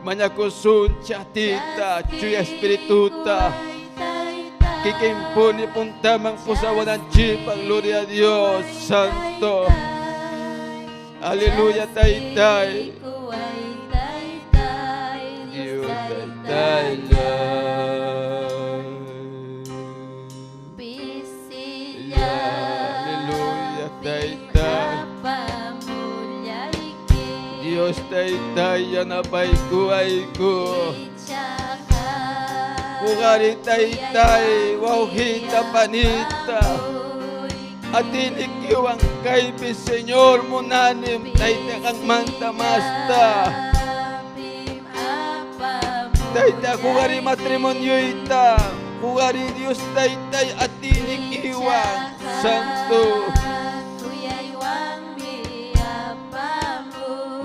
manyakusun tita, Chuy Espirituta. Kikimpuni puntamang pusawan ng chipang, gloria a Dios, Santo. Aleluya, Taytay. Dios, Taytay. Aleluya, Taytay. Dios, Taytay, yanapay kuhay ko. Kugari, Taytay, wauhita panita. At inikiwang kaipi, Señor, munanim, Taytay, kang mantamasta. Taytay, kugari matrimonyo ita. Kugari Dios, Taytay, at inikiwang Santo.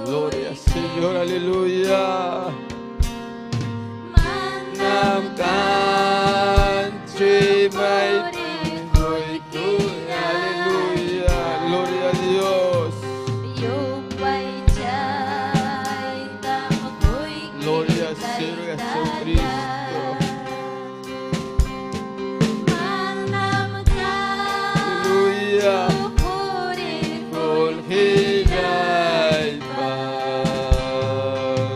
Gloria, Señor, aleluya. Manamkan, Chimay, aleluya, gloria a Dios. Gloria a Jesucristo. Aleluya. Con hinay paz.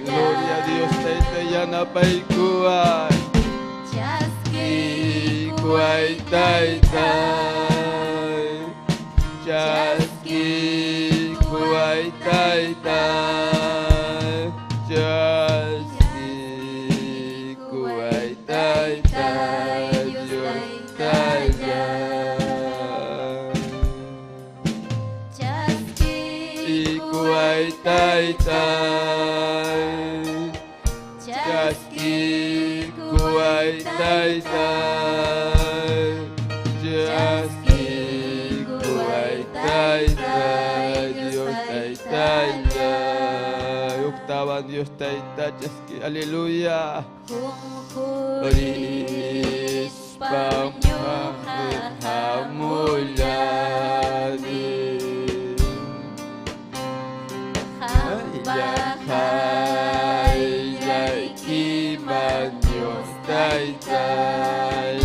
Gloria a Dios, Taytay, yanapay kuhay. Kuhay, Taytay. Jaski, kuhay, Taytay. Jaski, kuhay, Taytay. Diyos, Taytay. Kuhay, Taytay. Jaski, kuhay, Taytay. Jaski, kuhay, Taytay. Dios, Taytay. Octava, Dios, Taytay. Jaski, aleluya. Oris pamhamulyani. Yahay iman Diyos, Taytay.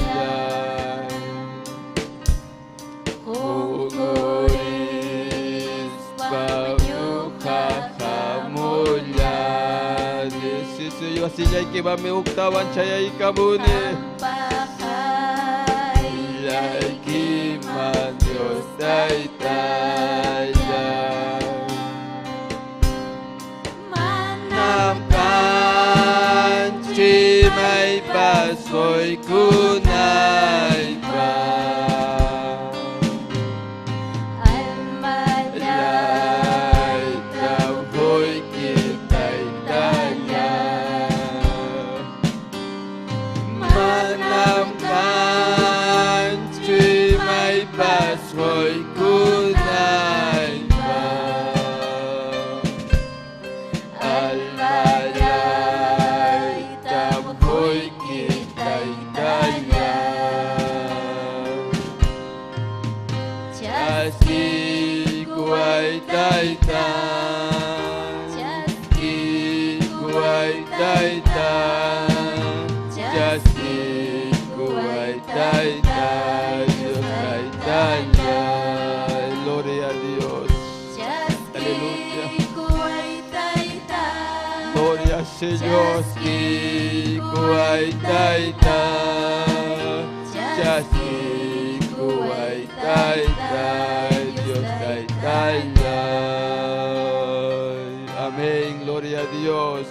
Hunuris pamhamulyani. Sisuyo siya ikibami uktawan siya ikamuni. Yahay iman Diyos, Taytay. Chimay pasoy kunay pa. Almalay taboy kitay tanya. Manamkan chimay pasoy kunay pa. Jaski, kuhay, Taytay. Jaski, kuhay, Taytay. Jaski, kuhay, Taytay. Dios, Taytay. Gloria a Dios. Aleluya. Gloria a Señor. Jaski, kuhay, Taytay. Jaski, kuhay, Taytay. Dios, Taytay. Amén. Gloria a Dios.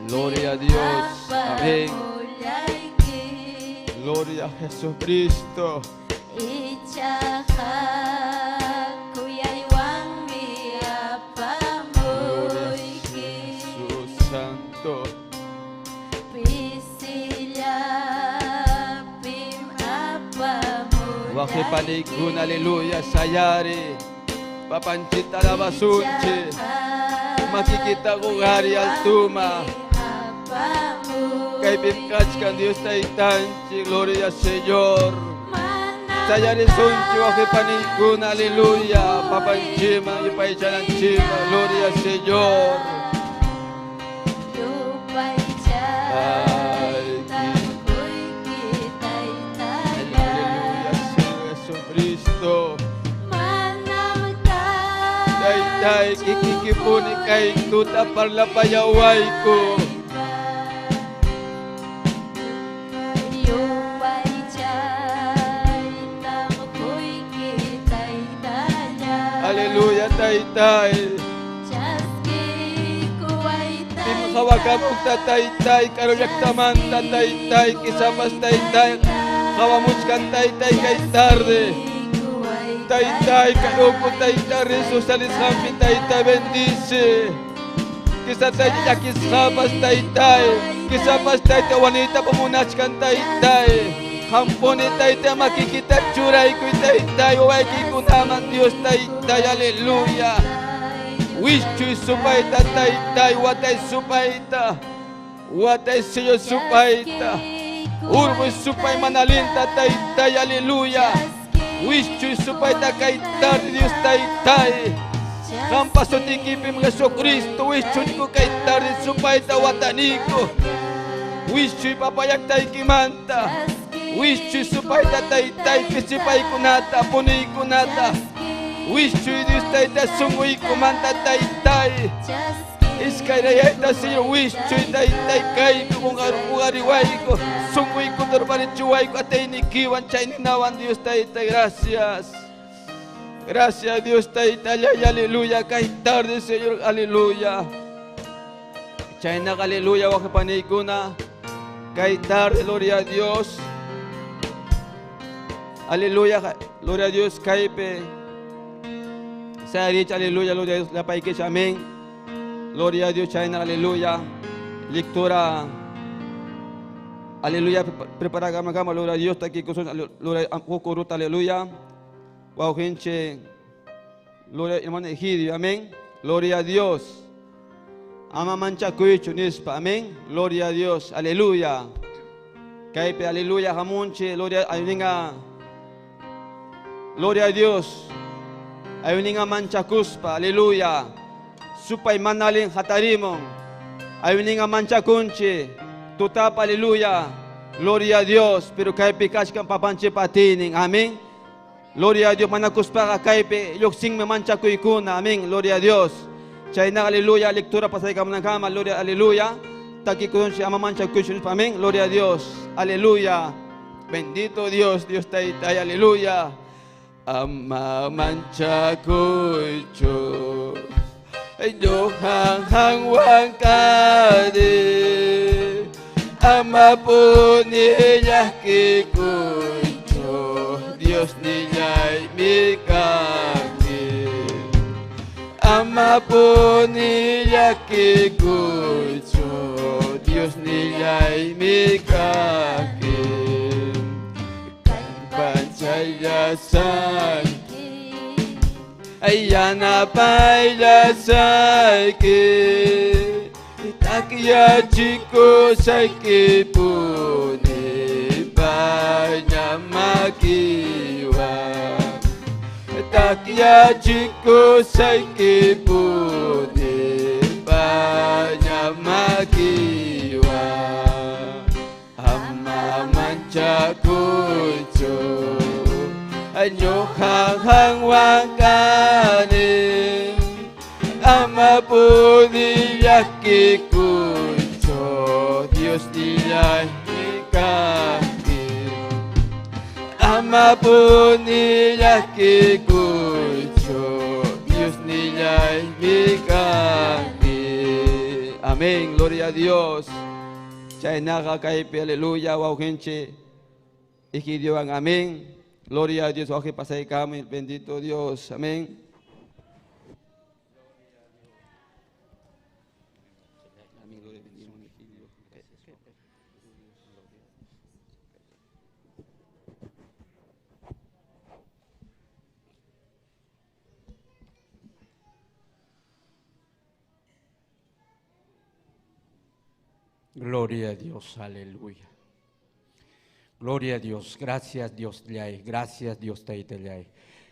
Gloria a Dios. Amén. Gloria a Jesucristo. Jesús Santo. Wakipanigun, aleluya, sayari. Papanchita la basunchi. Makikita kugari altuma. Kay bimkach kan Dios Taytanchi, gloria Señor. Sayari sunchi waje panikuna, aleluya. Papanchima, yupaychananchima, gloria al Señor. Aleluya, Señor Jesucristo. Tay, kikikipuni kay tuta parla payaway ko. Aleluya, tay. Timkawakabog tay, karulyak taman tay, kisamas tay, kawamuchkan tay kay tarde. Tay, kalupo tay, Jesus alishampi tay, bendice. Kisa tay, yakisabas tay, kisapas tay, wanita pamunachkan tay. Hamponi tay, makikita churay ko tay, uwagi ko naman Diyos tay, aleluya. Wish to supaita tay, watay supaita, watay siyo supaita. Urbo supay manalinta tay, aleluya. Wish to supaita kay tar Dios tay. Kampaso tikipim Yesu Kristo, wish to ko kay tar supaita wataniko. Wish to papayak tay kimanta. Wish to supaita tay, kisipay kunata, punay kunata. Wish to Dios tay, sungoy kumanta tay. Iskayrayayta siyo, wish to tay, kay kung ariway ko. Sungoy ko darbarit chuway ko, atay nikiwan, chay ninawan Dios tay, gracias. Gracias Dios tay, aleluya, kay tarde Señor, aleluya. Chay na, aleluya, wakapanay ko na. Kay tarde, gloria a Dios. Aleluya, gloria a Dios, kaipe. Saya rich, aleluya, gloria a Dios, la paique, amén. Gloria a Dios, China, aleluya. Lectura, aleluya, prepara gama, gloria a Dios, está aquí con gloria a Kukuruta, aleluya. Wow, gente, gloria, hermano Egidio, amén. Gloria a Dios. Ama mancha cuicho, nispa, amén. Gloria a Dios, aleluya. Kaipe, aleluya, jamunche, gloria a Dios. Gloria a Dios. Hay una mancha cuspa, aleluya. Supay manalin hatarimon. Hay una mancha kunche. Tutapa, aleluya. Gloria a Dios. Pero kay pikas kang papanche patinin. Amén. Gloria a Dios. Manacuspa ka kay yoksing me mancha kuikuna. Amén. Gloria a Dios. Chay na, aleluya. Lectura pasay ka ng kama. Gloria, aleluya. Taki kun si ama mancha kuishun. Amén. Gloria a Dios. Aleluya. Bendito Dios. Dios tay, aleluya. Ama mancha kucho. Yo hang wang kade. Ama po niya kikucho. Dios niya mi kaki. Ama po niya kikucho. Dios niya mi kaki. Pancaya saki, ayana paya saki, takia chico saki puni panya makiwa, takia chico saki puni panya makiwa, ama mancha kucho. Anyo hang wangane ama pudi yaki kucho. Dios nilay kaki ama pudi yaki kucho. Dios nilay kaki. Amén, gloria a Dios. Chay nakakaipi, aleluya, wow gente. Ikidiyo ang amén. Gloria a Dios, ojalá pasay kami, bendito Dios, amén. Gloria a Dios, aleluya. Gloria a Dios. Gracias Dios Tlay. Gracias Dios Tlay.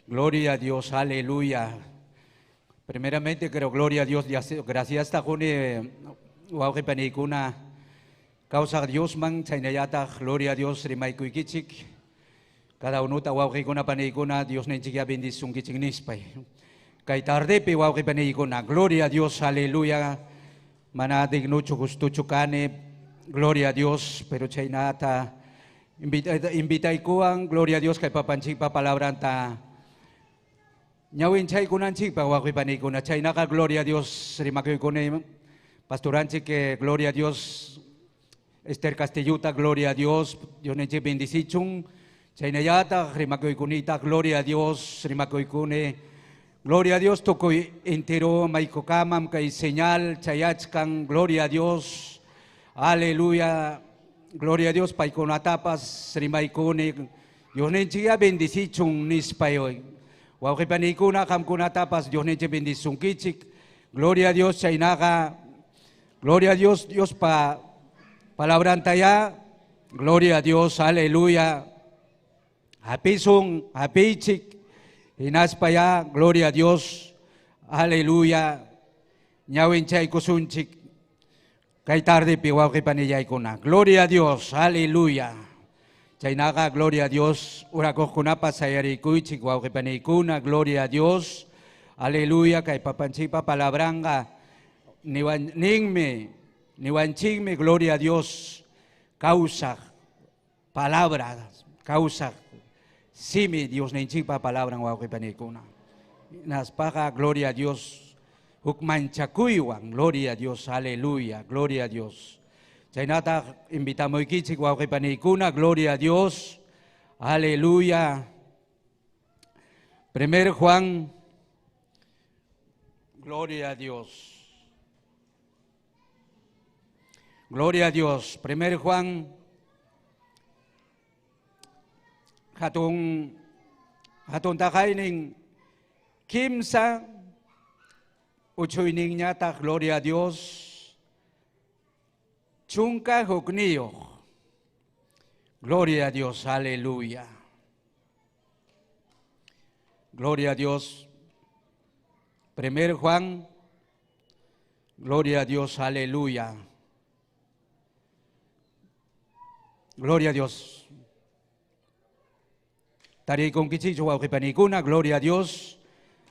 Gloria a Dios. Aleluya. Primeramente quiero gloria a Dios. Gracias a Juni. Wauke panikuna. Causa Dios man chaynayata. Gloria a Dios. Rimay kuikichik. Cada uno ta wauke kuna panikuna. Dios nenchikia bendición kichik nispay. Kay tarde pi wauke panikuna. Gloria a Dios. Aleluya. Manadig nucho gusto chukane. Gloria a Dios. Pero chaynata. Invita ikuang, gloria a Dios kay papanchik pa palabra ta. Nyawin chay kunanchik pa wakwi panikuna chay naka gloria a Dios rimakoy kunay pastoranchik que gloria a Dios Esther Castelluta gloria a Dios Dios nenchik bendicichung chay nayata rimakoy kunita gloria a Dios rimakoy kunay gloria a Dios tukoy entero may kukamam kay señal chayachkang gloria a Dios aleluya. Gloria a Dios, paikonatapas, rimaikuni, Dios nenchiya bendicichung nispayoy. Wauki panikuna, kamkunatapas, Dios nenchi bendicichung kichik. Gloria a Dios, chaynaka. Gloria a Dios, Dios palabrantaya. Gloria a Dios, aleluya. Hapisung, hapichik. Inaspaya, gloria a Dios, aleluya. Nyawin chay kusunchik. Kay tarde piwaw kay paniyay ko na. Gloria a Dios. Aleluya. Chaynaka, gloria a Dios. Urakok ko na pa sa yarikuy. Chikwaw kay paniyay ko na. Gloria a Dios. Aleluya. Kay papansipa palabranga. Niwanchingme. Gloria a Dios. Causa. Palabra. Causa. Simi. Dios nenchipa palabrang waw kay paniyay ko na. Naspaka, gloria a Dios. Hukmanchakuywan, gloria a Dios, aleluya, gloria a Dios. Chaynata, invitamos ikichik wauki panikuna, gloria a Dios, aleluya. 1 Juan, gloria a Dios. Gloria a Dios. 1 Juan, hatong takaining kimsa, uchoyning niya ta, gloria a Dios. Chunka hukniyo. Gloria a Dios, aleluya. Gloria a Dios. 1 Juan, gloria a Dios, aleluya. Gloria a Dios. Tari kong kichi chuwa kipanikuna, gloria a Dios.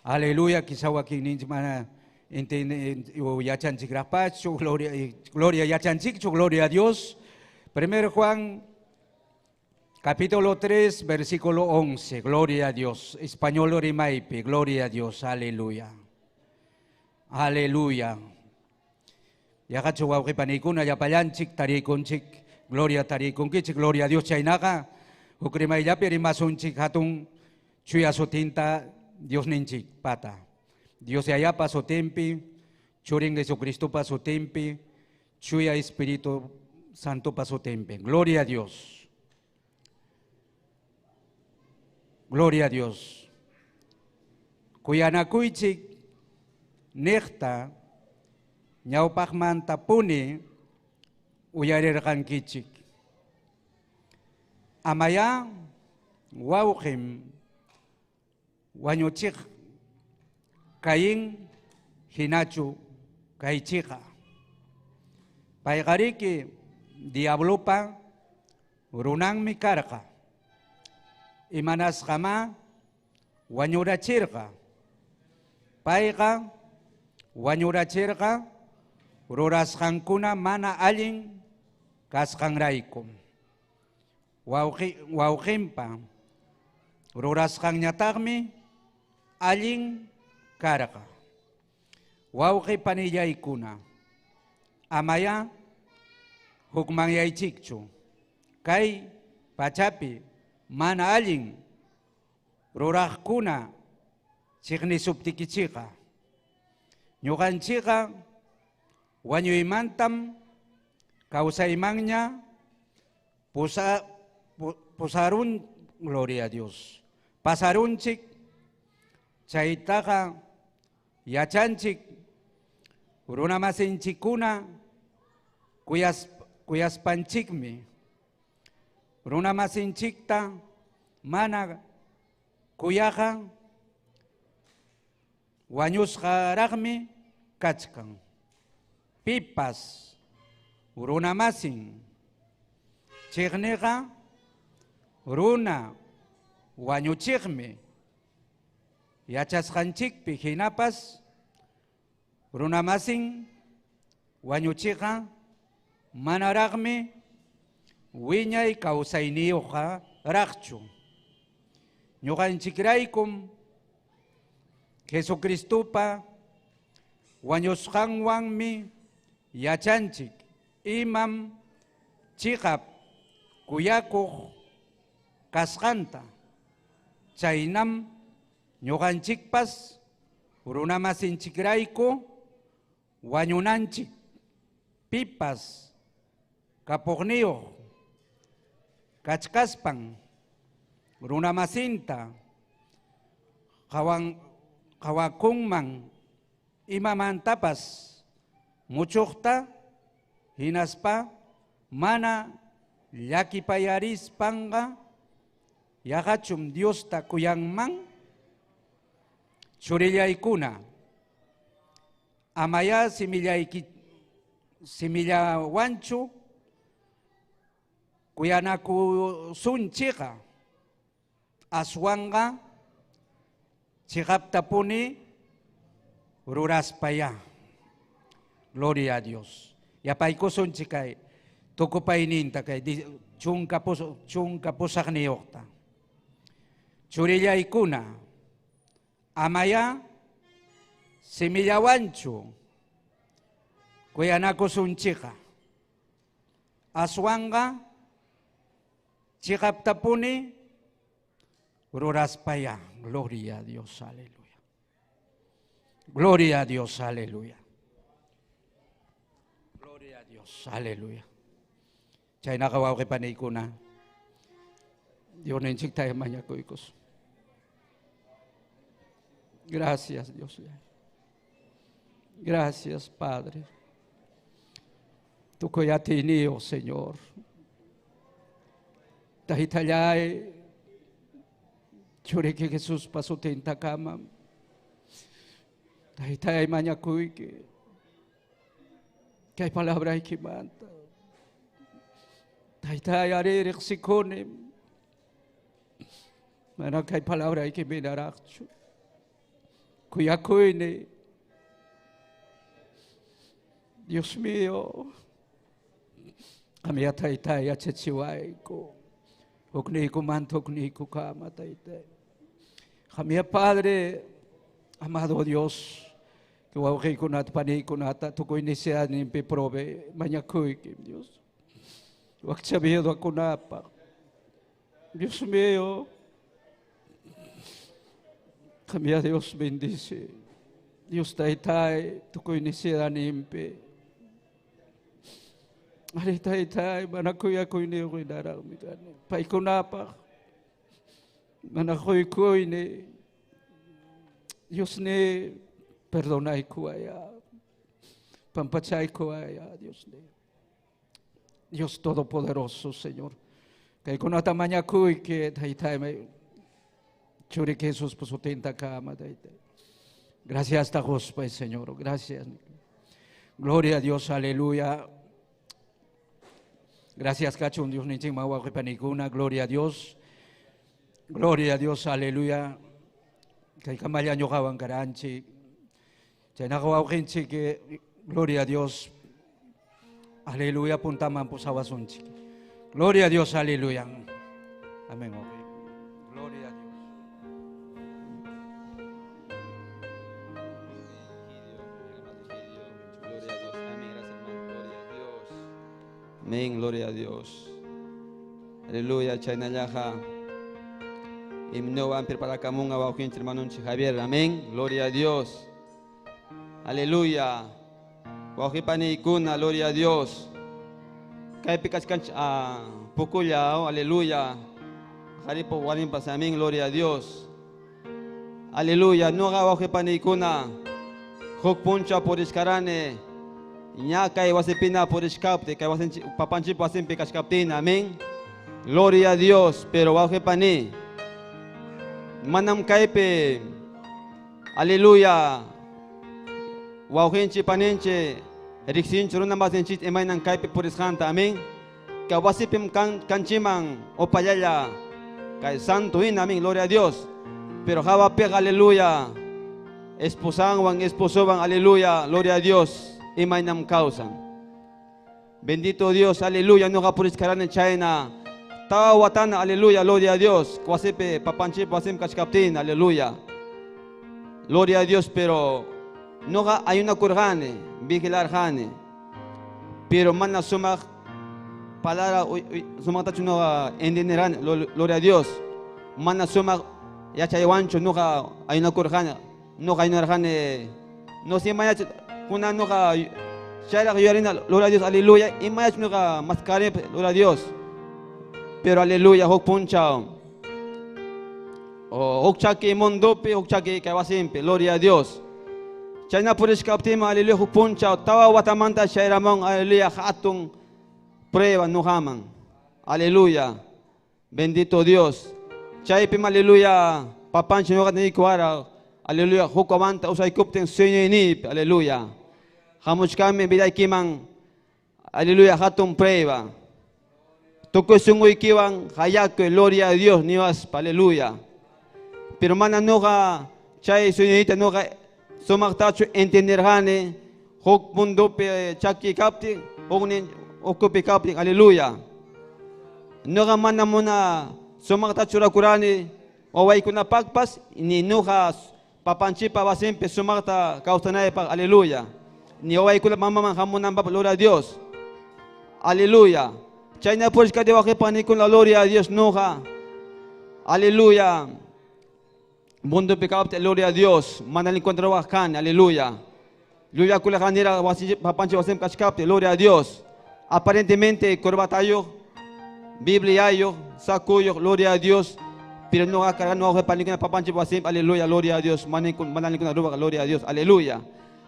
Aleluya, kisawa kininchmana. Yachanchik rapacho, gloria yachanchik, gloria a Dios. 1 Juan, capítulo 3, versículo 11, gloria a Dios. Español rimaipi, gloria a Dios, aleluya. Aleluya. Yakacho wauki panikuna, yapayanchik, tarikunchik, gloria tarikunkichik, gloria a Dios, chaynaka. Ukrimay yapi rimasunchik, hatung chuyasotinta, Dios ninchik, pata. Dios allá pasó tempi, churing Jesucristo pasó tempi, chuya Espíritu Santo pasó tempi. Gloria a Dios. Gloria a Dios. Kuyanakuichik, nekta, ñawpakmanta puni, uyarirkan kichik. Amaya, waukim, wanyuchik, Kain hinachu kaichika. Paigariki diablo pa runang mikarka. Imanas kama wanyura chirka. Paika wanyura chirka ruras kankuna mana aling kaskang raikum. Waukimpa ruras kang nyatagmi aling karaka. Wauki paniyay kuna. Amaya hukmangyay chikchu. Kay pachapi mana aling rurak kuna chiknisuptikichika. Nyukan chika wanyuimantam kausaimangnya pusarun, gloria a Dios. Pasarunchik chaitaka yachanchik, urunamasinchikuna, kuyas panchikmi, runa masinchikta mana kuyaqa wañusqaraqmi kachkan. Pipas runa masin chiqniqa runa wañuchiqmi yachasqanchikpi hinapas runa masin wañuchiqa manaraqmi wiñay kawsayniyuqqa raqchu. Ñuqanchikraykum Jesucristupa wañusqanwanmi yachanchik imam chiqap kuyakuq kasqanta. Chaynam ñuqanchikpas runamasinchikrayku wañunanchik pipas kapuqniyuq kachkaspan runamasinta qawakunman imamantapas muchuqta hinaspa mana llakipayarispanqa yaqachum Diosta kuyanman. Churillaykuna amaya simillawanchu kuyanakusunchiqa aswanqa chiqaptapuni ruraspaya. Gloria a Dios. Yapaykusunchik kay tukupayninta kay chunka pusaqniyuqta. Churillaykuna amaya simillawanchu kuyanakusunchiqa aswanqa chiqaptapuni ruraspaya. Gloria a Dios, aleluya. Gloria a Dios, aleluya. Gloria a Dios, aleluya. Chay nakawawkipanaykuna Diyonenchik tayo manyakuykos. Gracias, Dios. Gracias, Padre. Tu coyatinio, Señor. Tahitayay, chureke Jesús pasó tenta cama. Tahitayay mañacuy que hay palabra que manta. Tahitayay arerek sikone. Mana que hay palabra que minaracho. Kuyakuine, Dios mío, amia taitai achechiwaiko, okniku manto okniku kama taitai. Amia Padre, amado Dios, que waukiku nat paniku nata tuko inisian impi probe mañakuikim Dios. Wakchabido akunapa, Dios mío. Kami a Dios bendice. Dios taitai, tu ko inisian impi. Ari taitai, manakuya ko ini ko inarang mitani. Paikunapa, manakuy ko ini. Dios ni perdonay ko aya. Pampachay ko aya, Dios ni. Dios Todopoderoso, Señor. Kay kunatamanya ko que taitai may Churi que Jesús puso tenta cama. Gracias a Dios, pues, Señor. Gracias. Gloria a Dios, aleluya. Gracias, Cachun Dios, ni chingma panicuna. Gloria a Dios. Gloria a Dios, aleluya. Que camaya ñogaban caranchi. Chenagawauquinchi que gloria a Dios. Aleluya, puntaman pusawasunchi. Gloria a Dios, aleluya. Amén. Gloria a Dios. Amén, gloria a Dios. Aleluya, Chainayaja. Y no van para Camunga, hermano Javier. Amén, gloria a Dios. Aleluya. Wajipani Kuna, gloria a Dios. Kay pikas kanch pukuya, aleluya. Haripo warin pas, amén, gloria a Dios. Aleluya. No haga wajipani Kuna. Hok puncha por iskarane. Nya kay wasipina por iskapte, kay wasin papanchi wasin pikas kaptin, amén. Gloria a Dios, pero bajo pani. Manam kaipe. Aleluya. Wauhinchi panenche. Riksin churuna masenchit emay nang kaipe puriskanta. Amen. Kawasipim kanchimang opayaya. Kay santuin. Amen. Gloria a Dios. Pero hawapek, aleluya. Esposang wang esposobang, aleluya. Gloria a Dios. Emay nam kausan. Bendito Dios, aleluya. No kapuriskaran en China. Tawatan, aleluya. Gloria a Dios. Kwasipe papanchip wasim kachkaptin, aleluya. Gloria a Dios, pero no hay una kurgane, vigilar jane. Pero mana sumak palabra sumak tachuno endineran, gloria a Dios. Mana sumak ya chaywancho no hay una kurgane, no hay una jane. No se maya kuna no shara yorina, gloria a Dios, aleluya. Y maya no mascare, gloria a Dios. Pero aleluya, hok punchao. Hokchaki mondope, hokchaki kawasimpe, gloria a Dios. Chayna puriskaptima, aleluya, hupuncha, tawa watamanta shairamon, aleluya, hatun prueba no jaman. Aleluya. Bendito Dios. Chaypim, aleluya, papanchi no gatni kuara, aleluya, hukamanta usay kupten sueñinip, aleluya. Hamuchkame biday kiman, aleluya, hatun prueba. Toko sungoy kiwan, hayako, gloria a Dios, niwas, aleluya. Pero mana noga chay suñita noga somaktacho entenderhane hok mundo pe chaki kapti hoknen okupi kapti, aleluya. Noga mana muna somaktacho rakurani oway kuna pagpas ni noga papanchipa basempe somakta kaustanay pa, aleluya. Ni oway kuna mamaman hamunan pa, gloria a Dios. Aleluya. Chay na pues ka dewa kepani kun la gloria a Dios noga. Aleluya. Mundo pecado, gloria a Dios. Mandan encuentro bacán, aleluya. Aleluya, kula janera, papanche wasem kashkapte, gloria a Dios. Aparentemente, corbatayo, Biblia yo, sacuyo, gloria a Dios. Pero no va a cargar, no va a panicana, papanche wasem, aleluya, gloria a Dios. Mandan encuentro ruba, gloria a Dios, aleluya.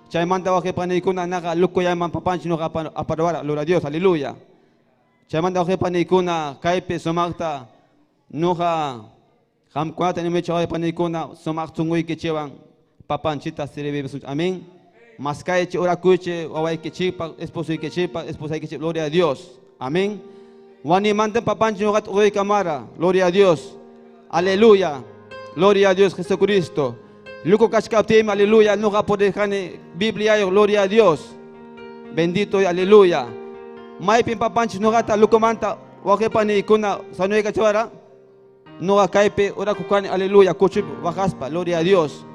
Chay manda va a panicuna, naga, luco llaman papanche, no va a parvar, gloria a Dios, aleluya. Chay manda va a panicuna, caipe, somacta, no va. Ham kuat ni mecha ay panikuna somak tungoy ke chewang papanchita sirebe besu, amén. Maskay che ora kuche away ke chipa esposo ke chipa esposa ke chipa, gloria a Dios, amén. Wani mante papanchi no gat oy kamara, gloria a Dios, aleluya, gloria a Dios Jesucristo. Luko kashkaptem, aleluya, no ga poder jane Biblia, gloria a Dios, bendito y aleluya. May pin papanchi no gata luko manta wake panikuna sanoy ka chawara. No akaipe ora kukani, aleluya, kuchup wakaspa, gloria a Dios.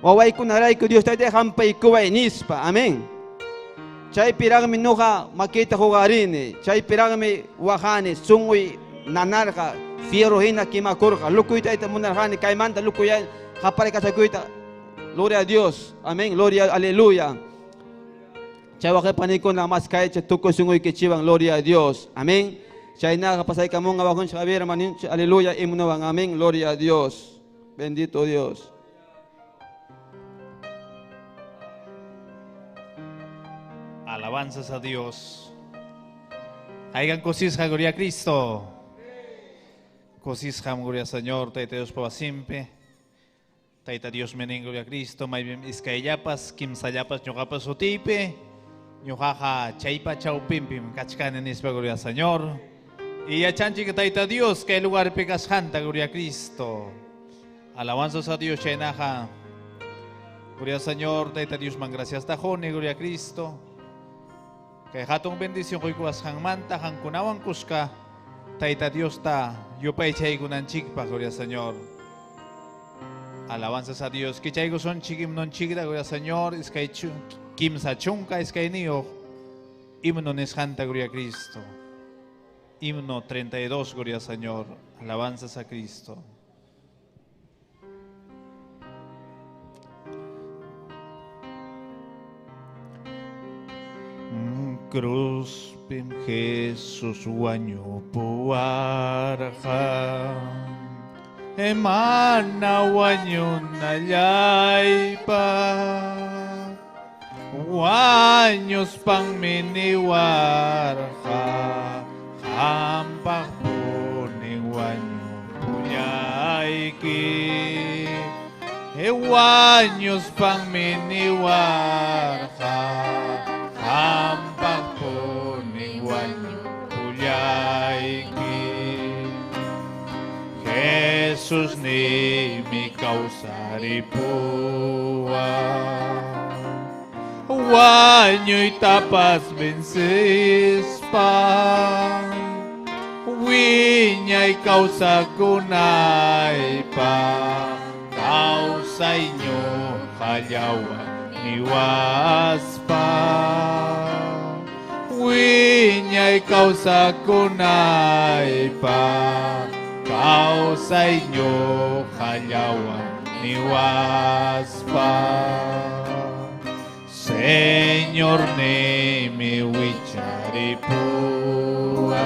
Waway kunaray ko Dios tayo hampay kuway nispa, amén. Chay piragmi noha makita hugarini, chay piragmi wahani, sungoy nanarka, fiero hina kimakurka, lukuy tayo munarhani, kaymanta lukuyan, hapare kasakuita, gloria a Dios, amén, gloria, aleluya. Chay wakipaniko na mas kaya chay tuko sungoy kichibang, gloria a Dios, amén. Chay na kapasay ka mong abakon sa kabira manin, aleluya, imunawang, amén, gloria a Dios. Bendito Dios. Alabanzas a Dios. Hagan cosisja, gloria a Cristo. Cosisja, gloria al Señor, taita Dios para siempre. Taita Dios menen, gloria a Cristo. Maybim iskayapas, kimsayapas, ñogapas otipe. Ñojaja, chaipa, chaupimpim, kachkanenispa, gloria al Señor. Y a chanchi que taita Dios, que el lugar pecas janta, gloria a Cristo. Alabanzas a Dios, chenaja. Gloria al Señor, taita Dios, man gracias tajone, gloria a Cristo. Que hatong bendición hoy kuas hang manta, hang kunawan kuska. Taita Dios ta, yo pa ichay kunan chikpa, gloria al Señor. Alabanzas a Dios, que chaygo son chikim non chikda, gloria al Señor. Es que kim sa chunka, es que niyo. Himno es janta, gloria a Cristo. Himno 32, gloria al Señor, alabanzas a Cristo. Cruz pim Jesús wanyo puarja, emana wanyo nalaypa, wanyos pang miniwarja. Ampak wanyo puyaiki Ewanyos pang miniwarka Hampak po ni wanyo puyaiki Jesus ni mi kausari puwa Wanyo'y tapas bensis pa Winya'y kausa kunay pa Kausa inyo kalyawan niwas pa Winya'y kausa kunay pa Kausa inyo kalyawan niwas pa Señor ne mi wichari pua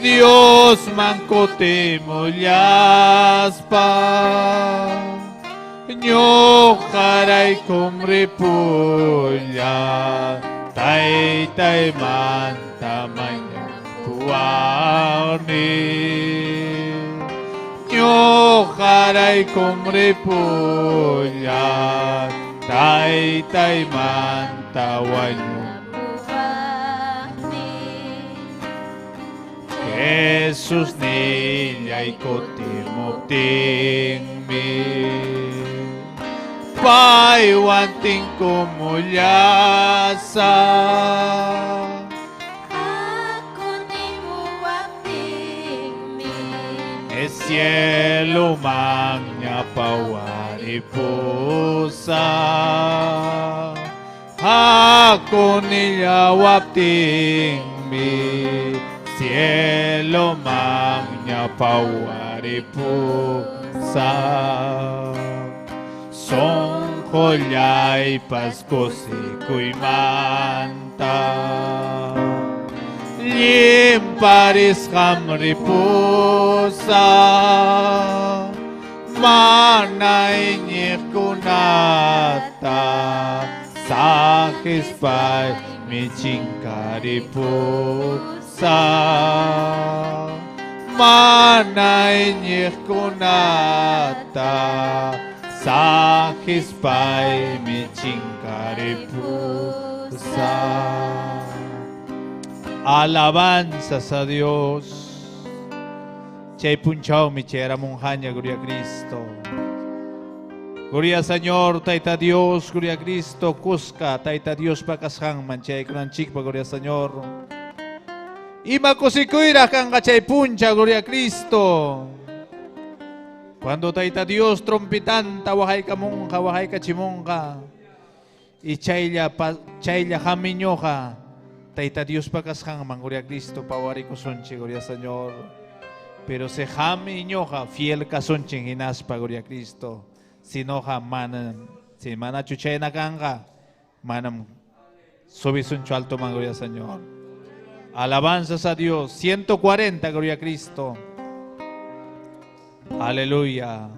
Dios mancote mulyas pa Nyo karay kumripulya Tay tay man tamanya puwani Nyo karay kumripulya Tay tay man tawan nyo Jesus nila'y kutimukting mi Paiwanting kumulyasa Ako ni muwapting mi cielo magna pawari pusa Ako nilawapting mi cielo magna pawari pusa Songkolya'y Pasko siko'y manta Limparis kamripusa Manay kunata Sakis pa'y michingkaripusa Manay kunata Sakis pa'y michingkaripusa Alabanzas a Dios. Chay punchao mi chera monjaña, gloria a Cristo. Gloria Señor, taita Dios, gloria a Cristo, Cusca, taita Dios pakashang manchay kranchikpa, gloria Señor. Ima kusikuira kanga chay puncha, gloria a Cristo. Cuando taita Dios trompitanta, wahay ka monja, wahay ka chimonja. Y chaylla jaminyoja. Taita Dios pakashang man, gloria a Cristo, pawari ko sonche, gloria Señor. Pero se jami ñoja, fiel ka sonche hinaspa, gloria a Cristo. Si noja manam, si mana chuchay na kanga, manam subisuncho alto man, gloria Señor. Alabanzas a Dios, 140, gloria a Cristo. Aleluya.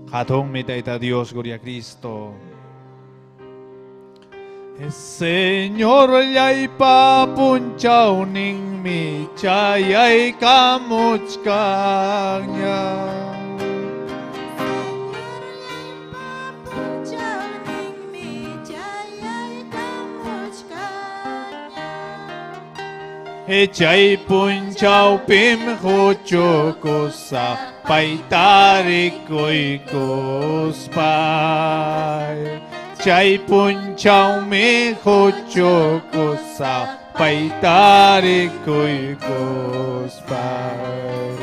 Hatong mi taita Dios, gloria a Cristo. Señor yay papunchaw ning mi chayay kamuchkanya. Chay punchaw pim huchuko sa paitarik ko'y kuspay. Chay punchaw mi huchuko sa paitarik ko'y kuspay.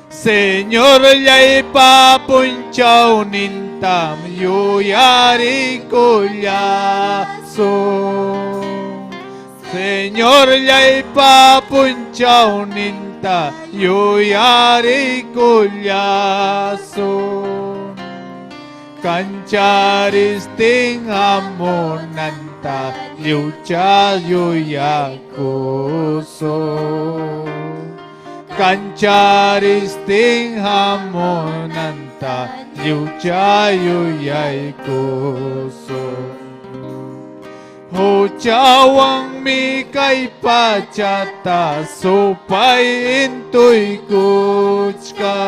Señor yay papunchaw nintam yuyari kulyaso. Señor yay papunchaw ninta yuyari kulyaso. Kancharis ting amonanta yucha yuyakuso. Kancharis ting amonanta yucha yuyakuso. Huchawang mi kay pachata supay intoy kuchka.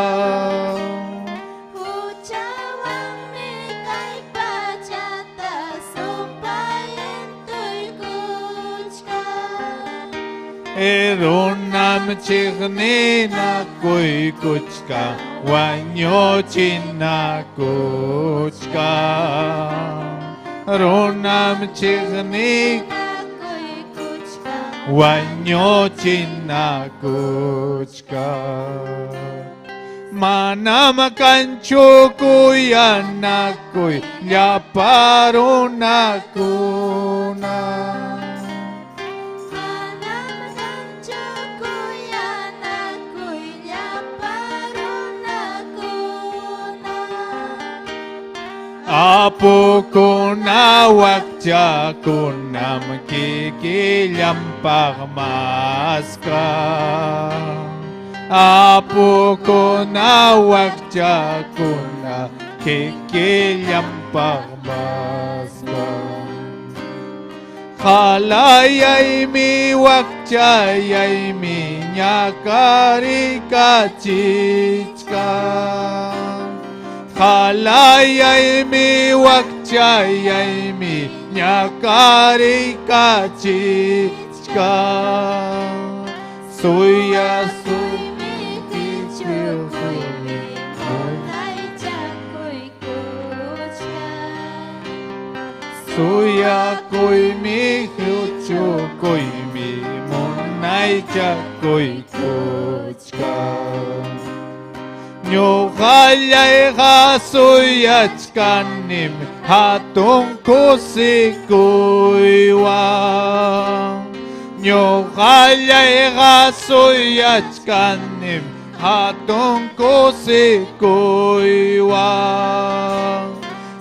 Huchawang mi kay pachata sumpayan to'y kuchka. Eronam chigni na koy kuchka, wanyo china kuchka. Ronam chigni Ako'y kuchka. wanyo china kuchka. Manam kancho kuyan na koy yaparo na kuna. Manam kancho kuyan ako'y yaparo na kuna. Apo ko na wakja ko na makikilyampag maska. Apo ko na wakja ko na kikilyampag maska. Kalayay mi wakjayay mi nyakari kachitska. Kalayay mi wakjayay mi nyakari kachitska. Suya Mi kichyo kuli, ay chako'y kuchka. Suya koy mi hucho koy mi monay chakoy kuchka. Nyo kalay kasuyat kanim hatong kusikuiwa. Nyo kalay kasuyat kanim hatong kusikuiwa.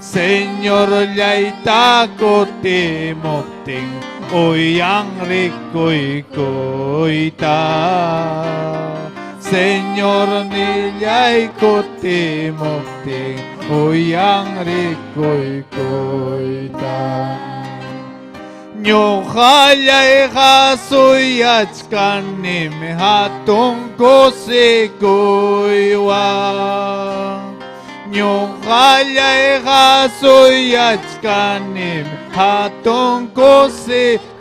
Señor lay takote mopting oyang rikoy koita. Señor nilay kote mopting oyang rikoy koita. Nyo kalay kasuyat kanim hatong kusikuiwa. Nyo kalay kasuyat kanim hatong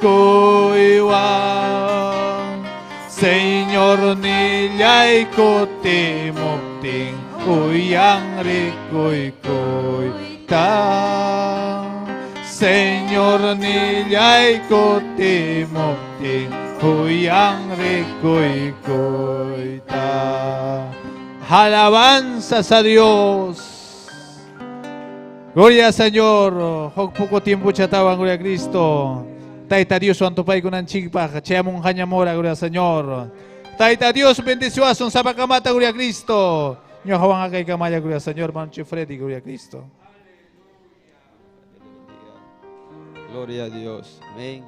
kusikuiwa. Señor nilay kote mopting uyang rikoy koita. Señor nilay kote mopting uyang rikoy koita. Alabanzas a Dios. Gloria al Señor. Hog poco tiempo chataban, gloria a Cristo. Taita Dios, santo Pai con anchigpa, cheamon hañamora, gloria al Señor. Taita Dios, bendición, son sabakamata, gloria a Cristo. Nyo hawang akay kamaya, gloria al Señor, Mancho Freddy, gloria a Cristo. Gloria a Dios. Amén.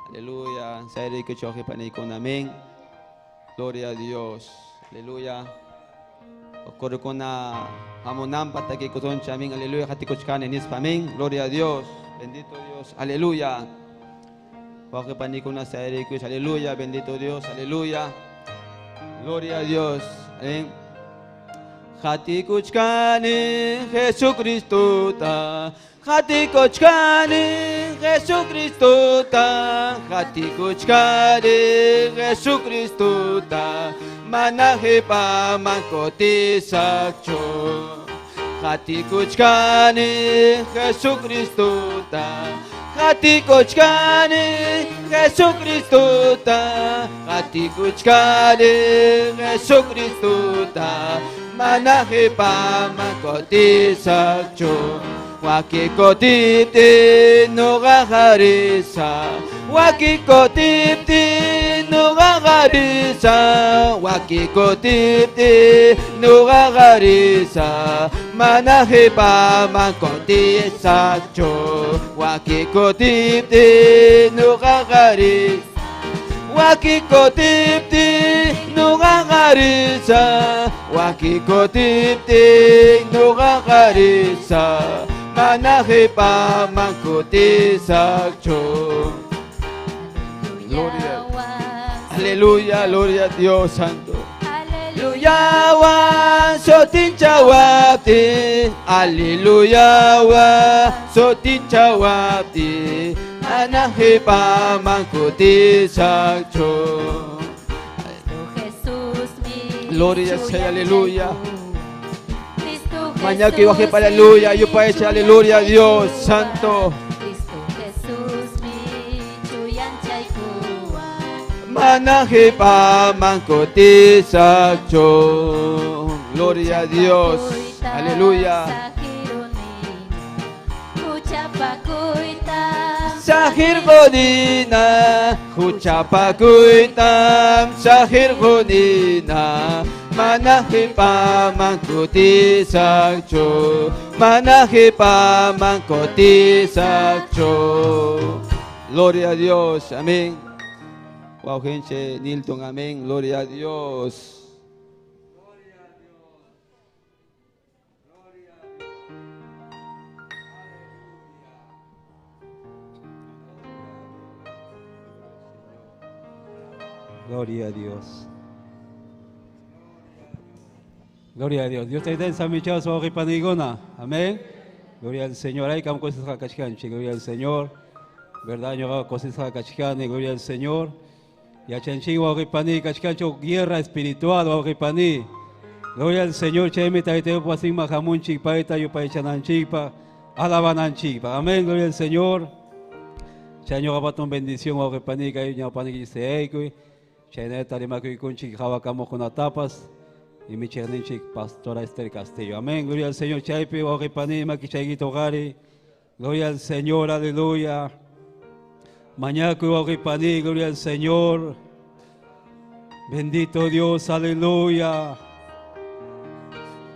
Aleluya. Sairi que choque panikon. Amén. Gloria a Dios. Aleluya. Ocurre con la hamonam pataki koton chaming. Aleluya. Hatikochkan en Amén. Gloria a Dios. Bendito Dios. Aleluya. Choque panikon na sairi que aleluya. Bendito Dios. Aleluya. Gloria a Dios. Amén. Hatikochkan Jesucristo ta. Hatikochkani Jesucristo ta, Hatikochkani Jesucristo ta, manahe pa mankoti sakcho. Hatikochkani Jesucristo ta, Hatikochkani Jesucristo ta, Hatikochkani Jesucristo ta, manahe pa mankoti sakcho. Wakikotipti nugagarisa, wakikotipti nugagarisa, wakikotipti nugagarisa, manahipa mankoti sakcho, wakikotipti nugagarisa. Wakikotipti nugagarisa, wakikotipti nugagarisa, manahe pa mangkuti sakcho. Gloria. Aleluya, gloria a Dios Santo. Aleluya wa sotin chawati. Aleluya wa sotin chawati. Manahe pa mangkuti sakcho. Gloria sea, aleluya. Mañana que baje para aleluya, yo para ese aleluya, Dios Santo. Manaje pa mangkuti sakcho. Gloria a Dios, aleluya. Sahir godina, huchapakuitam, sahir godina. Manahe pa mangkuti sakcho. Manahe pa mangkuti sakcho. Gloria a Dios, amén. Wow, gente, Nilton, amén. Gloria a Dios. Gloria a Dios. Gloria a Dios. Dios te da en San Michao, su panigona. Amén. Gloria al Señor. Hay que cosas a cachcanche. Gloria al Señor. Verdad, yo cosas a cachcane. Gloria al Señor. Y a chanchi, guajipaní, cachcancho, guerra espiritual, guajipaní. Gloria al Señor. Cheme, taiteo, pasim, majamunchi, paita, yo paichananchipa, alabananchipa. Amén. Gloria al Señor. Chaño, gabaton bendición, guajipaní, que hay una paní que Cheneta de Macuicunchi, Javacamo con tapas, y mi cherninchi, Pastora Esther Castillo. Amén. Gloria al Señor. Chaipe, Ojipani, Maquichaguito Gari. Gloria al Señor, aleluya. Mañaco, Ojipani, gloria al Señor. Bendito Dios, aleluya.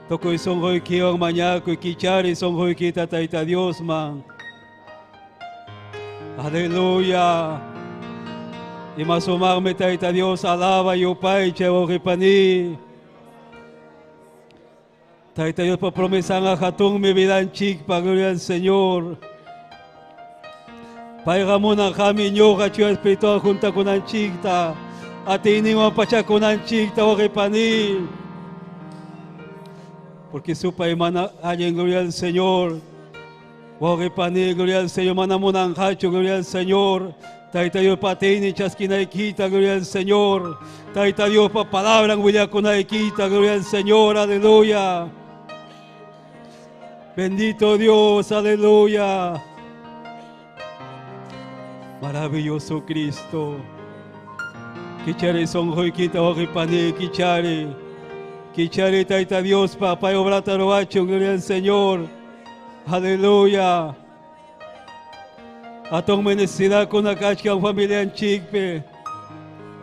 Toco y son hoy kion mañaco y kichari son hoy kita taita Dios man. Aleluya. Y más o más me taita Dios alaba yo pai chevo ripani. Taita Dios por promesa a hatun mi vida en chic para gloria al Señor. Pai Ramón a jami ñoga chua espiritual junta con anchicta. A ti ni un pacha con anchicta o ripani. Porque su pai mana haya en gloria al Señor. O ripani gloria al Señor mana monanjacho gloria al Señor. Taita Dios patini chasquina quita, gloria al Señor. Taita Dios pa palabra en Huillacona quita, gloria al Señor, aleluya. Bendito Dios, aleluya. Maravilloso Cristo. Kichare son hoy quita ojipani, kichare. Kichare taita Dios pa obra taroacho, gloria al Señor. Aleluya. Atong necesidad con la cachcan familia en Chicpe.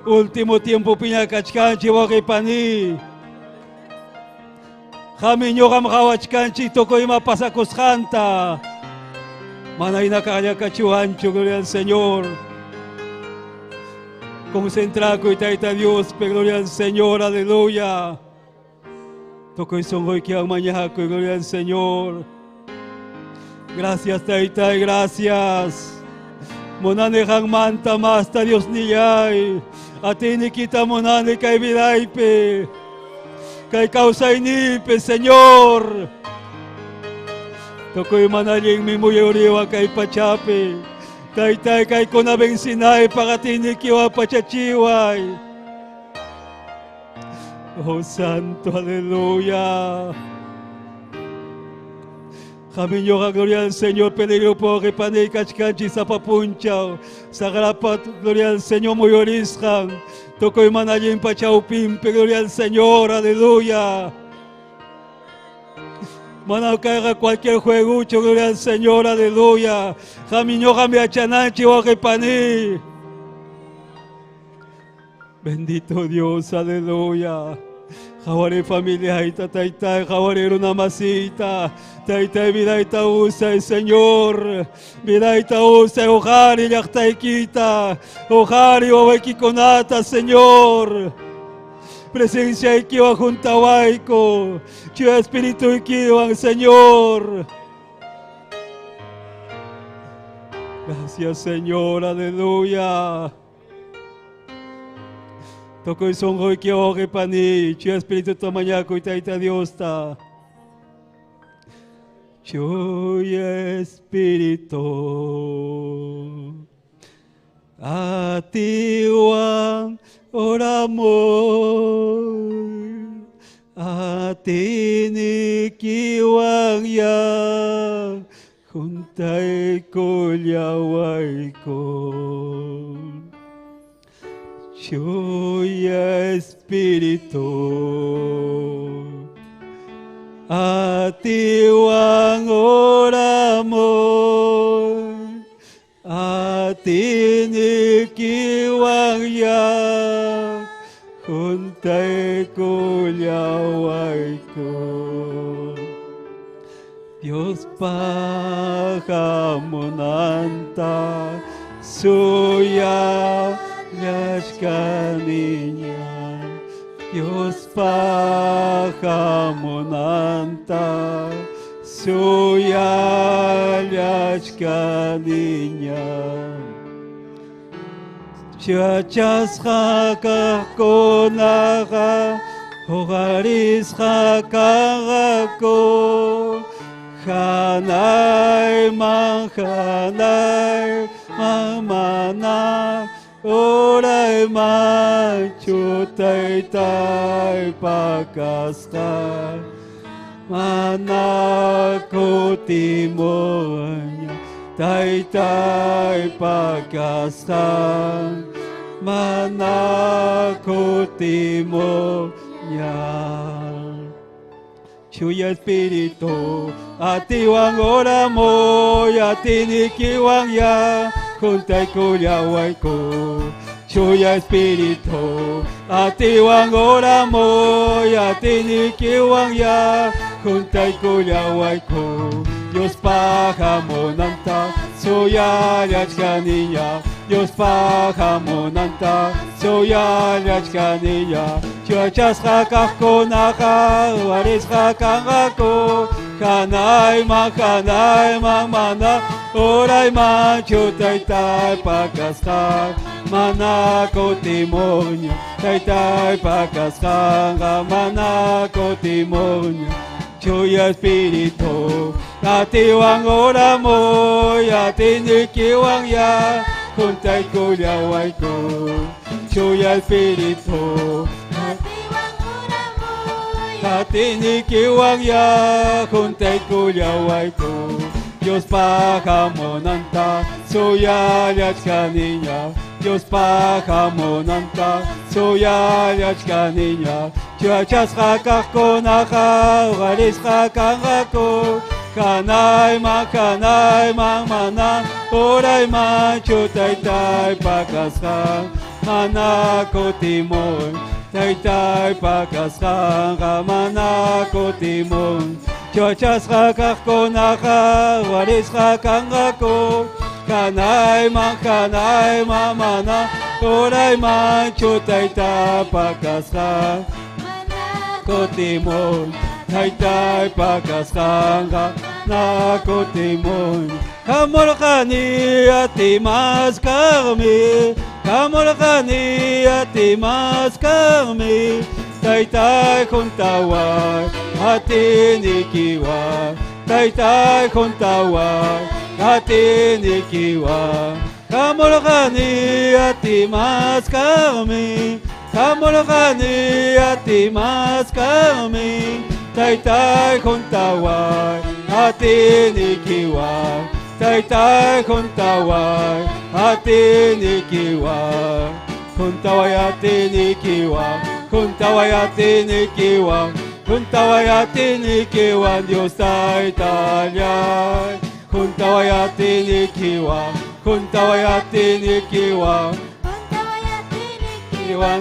Último tiempo piña cachcan chihuahipani. Jamiño gam hawachcan chitoko ima pasacos janta. Manayna kaya cachuancho, gloria al Señor. Concentraco y taita Dios, gloria al Señor, aleluya. Toko y son hoy que amañaco, gloria al Señor. Gracias, taita, gracias. Monane hang manta masta Dios niyay. Ati ni kita monane kay vidaype. Kay kausay nipe, Señor. Tokoy manaling mi muyuriwa kay pachape. Taitay kay kunabeng sinay pakatini kiwa pachachiway. Oh Santo, aleluya. Jaminyo ka gloria al Señor, peligro po que panay kachkanchi sa papunchaw. Sa karapat, gloria al Señor, muyoriskan. Tokoy manaying pachaupimpe, gloria al Señor, aleluya. Manaw kaya cualquier juegucho, gloria al Señor, aleluya. Jaminyo kami achananchi o que paní. Bendito Dios, aleluya. Jawari familia ita taita, jawarero namasita. Taita vidaita usa, Señor. Vidaita usa, ojari yaktaikita. Ojari ovekikonata, Señor. Presencia ikiwa juntawaiko. Chio espíritu ikiwa, Señor. Gracias, Señor, aleluya. Toko y son hoy que oje pani, Chio Espíritu Tamañaco y Taita Dios ta. Chuya Espíritu, a ti Juan oramos, a ti ni kiwan ya, juntai kolyawaiko. Chuya Espíritu, a ti Juan oramos, a ti ni kiwan ya, juntai kolyawaiko. Dios pahamonanta suya Yashkaninya, Dios pahamonanta suya Yashkaninya. Chachas hakakonaga, hogaris hakagako, hanay mamana, oray machutay tay pakasta, manakotimonya tay tay pakasta, manakotimonya. Chuya Espíritu, a ti Juan oramos, a ti ni kiwan ya, juntai kuyawaiko. Chuya Espíritu, a ti Juan oramos, a ti ni kiwan ya, juntai kuyawaiko. Dios pahamonanta, suya yachkaniya, Dios pahamonanta, suya yachkaniya. Chuachas hakakonaka, waris hakangako, kanay mamana, oray machutay tay pakasha, manakotimonya, tay tay pakasha, manakotimonya. Chuya Espíritu, a ti Juan oramos, a ti ni kiwan ya, juntai kuyawaiko. Chuya Espíritu, a ti ni kiwan ya, juntai kuyawaiko. Dios pahamonanta, suya yachkaniya, Dios pahamonanta, suya yachkaniya. Chuachas hakakonaka, waris hakangako, kanay mamana, oray machutay tay pakasha, manakotimon, tay tay pakasha, manakotimon. Chuachas hakakonaka, waris hakangako, kanay mamana, oray machutay tay pakasha, kotimon, tay tay pakasanga, na kotimon. Kamolkani atimas kami, kamolkani atimas kami, tay tay kuntaway, ati nikiwa, tay tay kuntaway, ati nikiwa. Kamolkani atimas kami, kamolkani atimas kami, tay tay kuntaway, ati nikiwa, tay tay kuntaway, ati nikiwa, kuntaway ati nikiwa, kuntaway ati nikiwa, kuntaway ati nikiwa, Dios tay talyay, kuntaway ati nikiwa, kuntaway ati nikiwa.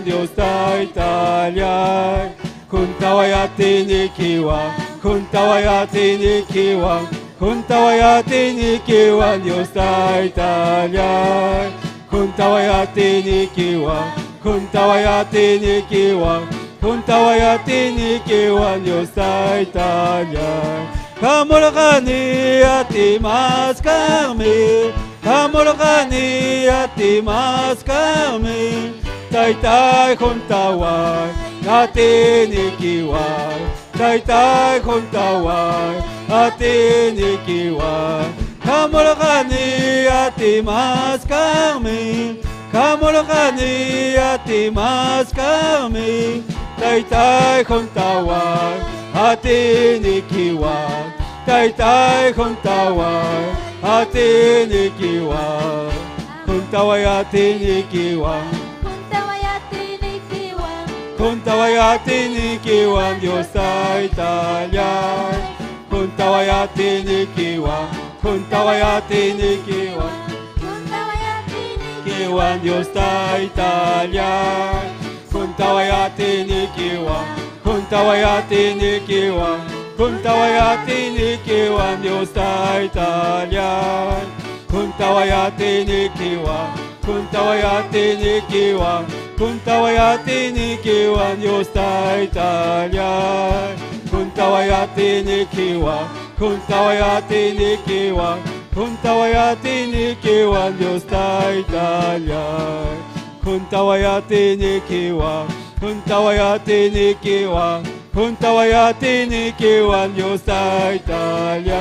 Dios tay talyay, kuntaway ati nikiwa, kuntaway ati nikiwa, kuntaway ati nikiwa, Dios tay talyay, kuntaway ati nikiwa, kuntaway ati nikiwa, kuntaway ati nikiwa, Dios tay talyay. Kamolkani ati mas kami, Kamolokani atimas kami Taytay juntaway atin ikiway Taytay juntaway atin ikiway Kamolokani atimas kami Kamolokani atimas kami Taytay juntaway atin ikiway Taytay juntaway atin ikiway Juntaway atin ikiway Juntaway atin ikiway Diyos Taytayay Juntaway atin ikiway Juntaway atin ikiway Ikiwan Diyos Taytayay Juntaway atin ikiwan Juntaway atin ikiwan Juntaway atin ikiwan Diyos Taytayay Juntaway atin ikiwan Juntaway atin ikiwan Juntaway atin ikiwan Diyos Taytayay Juntaway atin ikiwan Juntaway atin ikiwan Juntaway atin ikiwan Diyos Taytayay Juntaway atin ikiwan Juntaway atin ikiwan Juntaway atin ikiwan Diyos Taytayay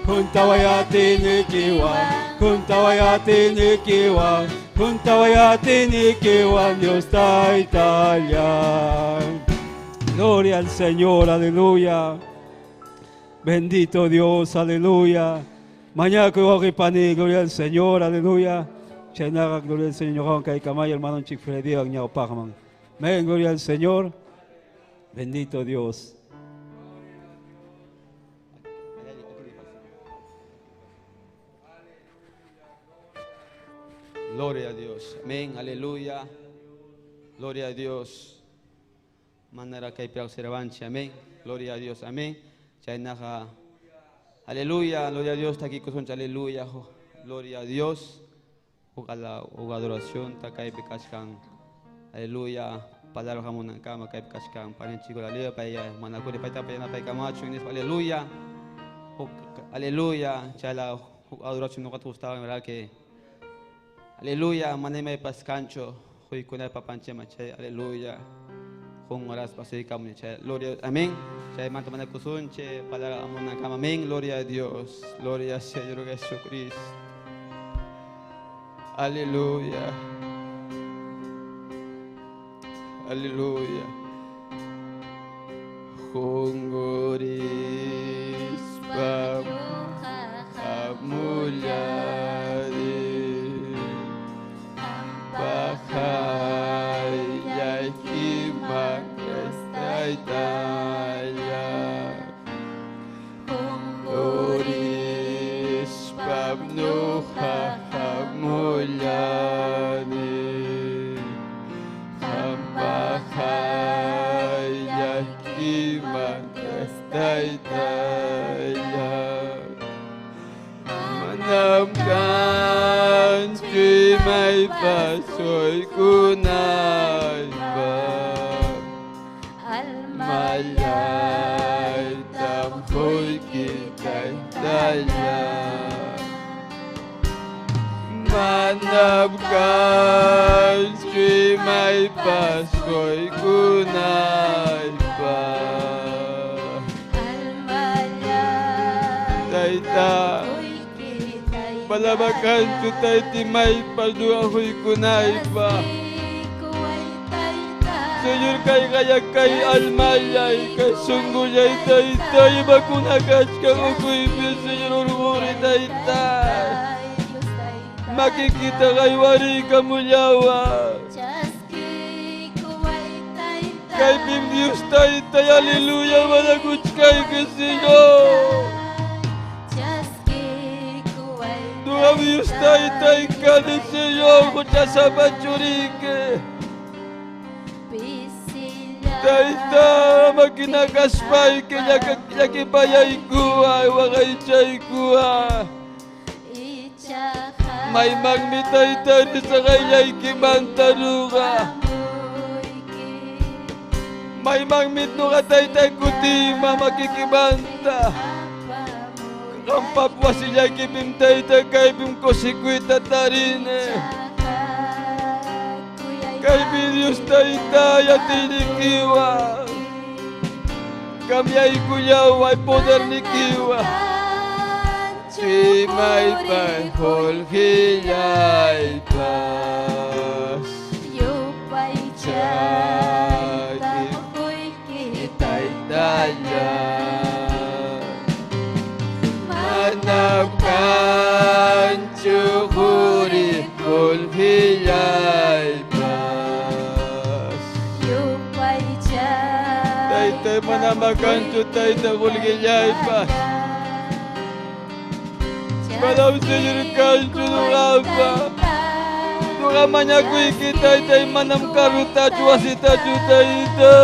Juntaway atin ikiwan Juntaway atin ikiwan Juntaway atin ikiwan Diyos Taytayay. Gloria al Señor, aleluya. Bendito Dios, aleluya. Mañana que voy a pani, gloria al Señor, aleluya. Chenaga, gloria al Señor, kay kamay, hermano Chick-fil-A, ang niya upakman. Amén, gloria al Señor. Bendito Dios. Gloria a Dios. Amén, aleluya. Gloria a Dios. Manera kay piak siravanchi. Amén. Gloria a Dios. Amén. Chaynaka. Aleluya, gloria a Dios, está aquí con aleluya, gloria a Dios, o adoración, está acá en aleluya, palabra jamón en cama, acá en para el chico la lea, para allá, manacure, para allá, para camacho, aleluya, aleluya, ya la adoración no te gustaba, verdad que, aleluya, manema de pascancho, hoy con el papanche, aleluya. Con oras pasé camuña, gloria, amén. Chay manta mana kusunche, palabra amona kama, amén. Gloria a Dios, gloria a Señor Jesucristo. Aleluya, aleluya. Jungoris pam amulyadi bahay yay kimak estaytaya Jungoris pam nuha amulyadi bahay yay kimak estaytaya Manamkan tuy may pasoy kunay ba Malay tamhoy kitay daya Manamkan tuy may pasoy kunay ba Tayta Palabakan tutay timay palduang huy kunay ba Señor kay kaya kay almayay kay sungguyay taytay bakunakas kang ukuibis Señor ururi taytay Makikita kay wari kamulyawa Kay bim Diyos taytay aleluya malaguts kay Señor Diyos taytay ka din Señor kutsa sa bachurike Tayta makinakaspay kaya kakipayay kuha wakay chay kuha May magmitay tayo sa kayay kimantaruka May magmit no ka taytay kutima makikibanta Kampapwa siya kipim tayta kaipim kosikuita tarine. Kaipi Dios tayta yatinikiwa. Kami ay kuyaw ay poder ni kiwa. Si may panhol hilay pas. Yupay Chay tamoy itay daya. Manapkan syukuri hol hilay pas. Yupay Taytay manamakan siya taytay hol hilay pas. Malam Señor kancho nungapa. Nungamanya kuy kita itay manam karuta chuasita chutayta.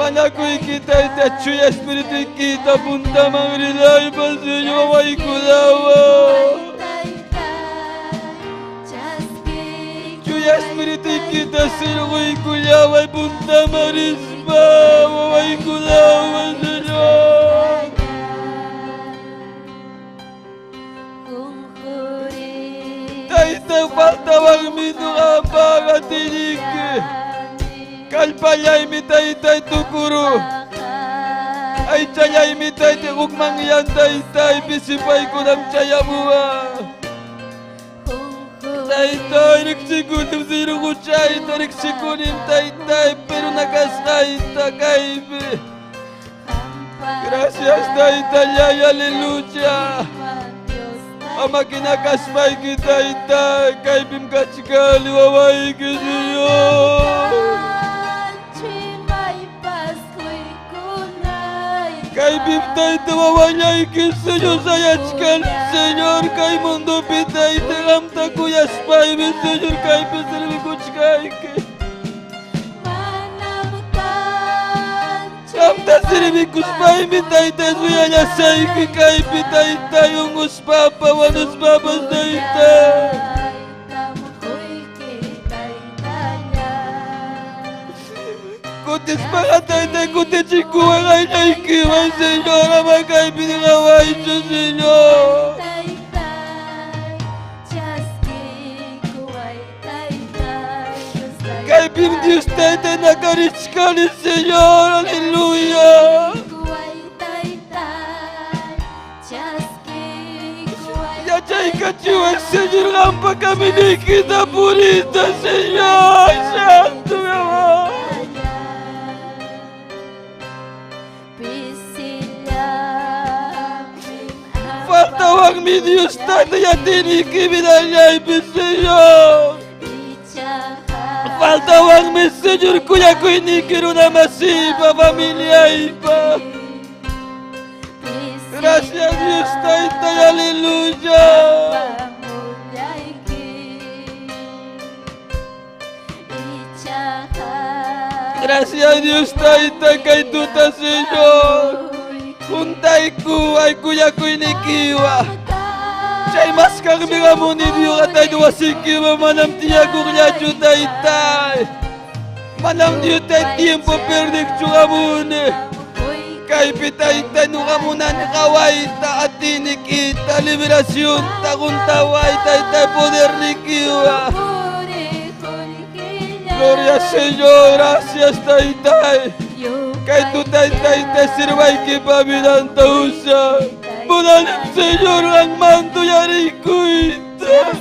Mana kuy kita itay chuya espiritu kita punta mangrilay pa Señor way kulawa. Chuya espiritu kita Señor way kulawa punta marispa way kulawa Señor. Taytay faltawang minungapa katinig. Kalpayay mi taytay tukuro. Ay chayay mi taytay ugmangyan taytay bisipay ko ng chayamuha. Taytay nagsikunim sino ko chayta nagsikunim taytay pero nakaskayta kaibi. Gracias taytay ay aleluya. Ama kinakasmay kita itay kaibim kachikali waway kisiyo. Kaibim tay tawawanyay kisiyo sayach kan Señor kay mundo pitay teram takuyas paibim Señor kay pisirmi kuchkay ke. Kamta sirmi kuspay mitay tazuyanya say kay pitay tayong uspapa wanus papas taytay. Kutis mga taytay kutis chikuwa kay naikiwan Señor ama kay pinangaway siya Señor. Kay pim Diyos taytay nakarich ka ni Señor. Aleluya. Yachay kachiwa Señor kampa kami ni kita purita Señor. Santo Ama. Faltawang mi Diyos taytay atini kibinanyay mi Señor. Faltawang mi Señor kuya ko inikiru na masipa familia ipa. Gracias Dios taytay, aleluya. Gracias Dios taytay kay tuta Señor. Kuntay ko ay kuya ko inikiwa. Chay mas kang mga muni diyo katay duwasikiwa manam tiya kurya taytay. Manam diyo tay tiempo perdik chunga muni. Kay pitay nunga muna nakaway ta atinik ita liberasyon ta kuntaway taytay poder nikiwa. Gloria Señor, gracias taytay. Kay tu taytay sirway kipabilan tausa. Bunalim Señor ang manto yari kuita.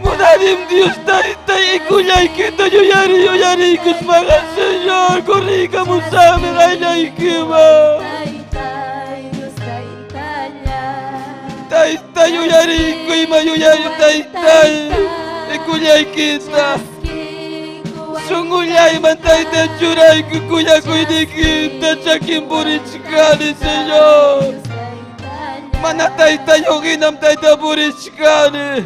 Bunalim Dios taytay ikunyay kita yo yari kus mga Señor. Kurika mo sa amin ay naikiba. Taytay yo yari kuy mayo yari taytay. Ikunyay kita. Sunggulyay man taytay churay kuya kuy di kita chakim purichkani Señor. Mana taytay yung inam taytay purichkani.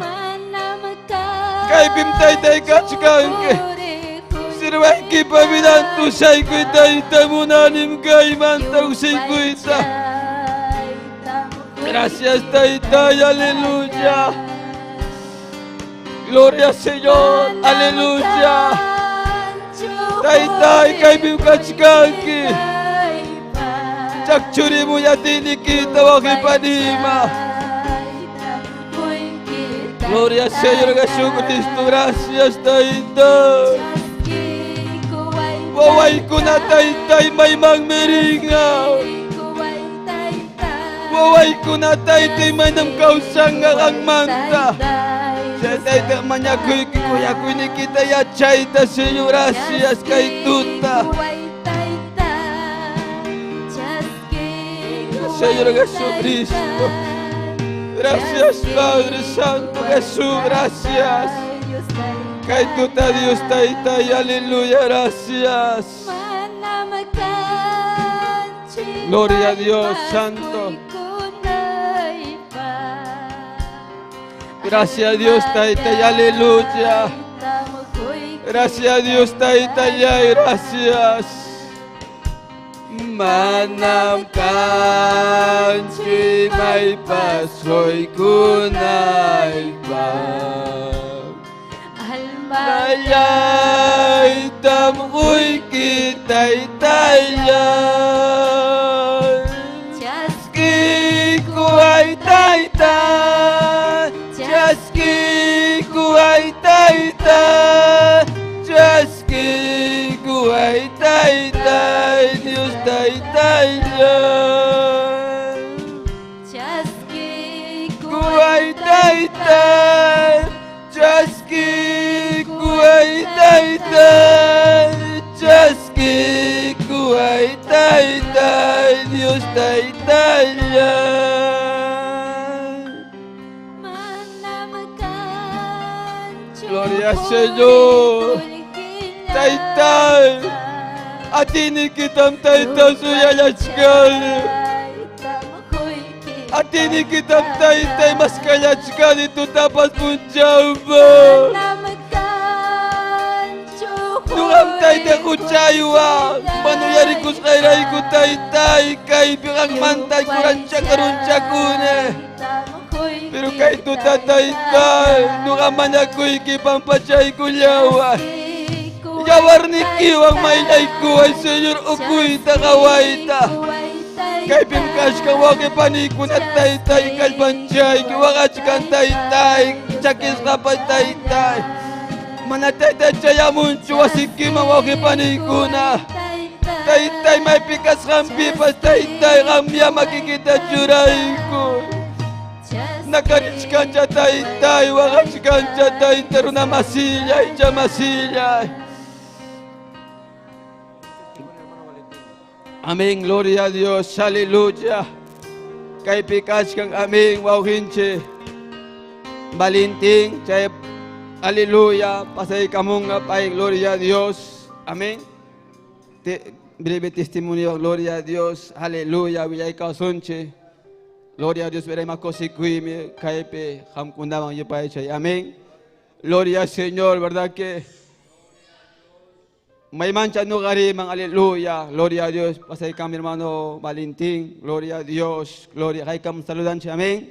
Kay bim taytay kachkanke. Sirway kipabilan tu say kuy taytay munanim kay mantaw say kuy ta. Gracias taytay, aleluya. Gloria Señor, aleluya. Taytay kay bim kachkanke. Sakchuri mo yatini kita wakipanima. Gloria al Señor Jesucristo, gracias Taita. Waway ko na Taytay may magmiringaw. Waway ko na Taytay may namkausang ang manta. Siya Tayta manyakoy kikuyakoy ni kita ya Chayta Señor, gracias kay Tuta. Señor Jesucristo. Gracias Padre Santo Jesús, gracias. Kay Tuta Dios Taytay, aleluya, gracias. Gloria a Dios Santo. Gracias a Dios Taytay, aleluya. Gracias a Dios Taytay, gracias. Manam kanchi may pasoy kunay ba. Mayay tamoy kitay tayan. Jaski ko ay taytan. Jaski ko ay taytan. Jaski ko ay taytan. Diyos taytayan. Jaski ko ay taytan. Jaski ko ay taytan. Jaski ko ay taytan. Diyos taytayan. Gloria al Señor. Taytay. Atini kitam Taytay suyayachkali. Atini kitam Taytay maskayachkali tutapas punchamba. Nungam Taytay kuchaywa. Manuyari kuskairay ku Taytay. Kay pirang mantay kurancha karunchakune. Pero kay tuta Taytay. Nungam manyakoy kipampachay kulyawa. Yawarniki wang maynay ko ay Señor ukuy takawaita. Kay pimkash ka waki panikun at Taytay kalbanchay. Kiwakach kan Taytay. Chakis ka pa Taytay. Manataytay chayamun chuwasikima waki panikuna. Taytay may pikas kang pipas Taytay. Kamya makikita churay ko. Nakarich kan cha Taytay. Wakach kan cha Taytay. Runa masilyay cha masilyay. Amén, gloria a Dios, aleluya. Kay pikas kang amén, wow hinche. Balinting, chay, aleluya. Pasay kamong pay, gloria a Dios. Amén. Breve testimonio, gloria a Dios, aleluya. Villay kasunche. Gloria a Dios, veré makosikuimi, kay pe, hamkundamang yupay chay. Amén. Gloria al Señor, verdad que may mancha no garimang, aleluya, gloria a Dios. Pasay kami hermano Valentín, gloria a Dios, gloria. Kay kam saludan siya, amén.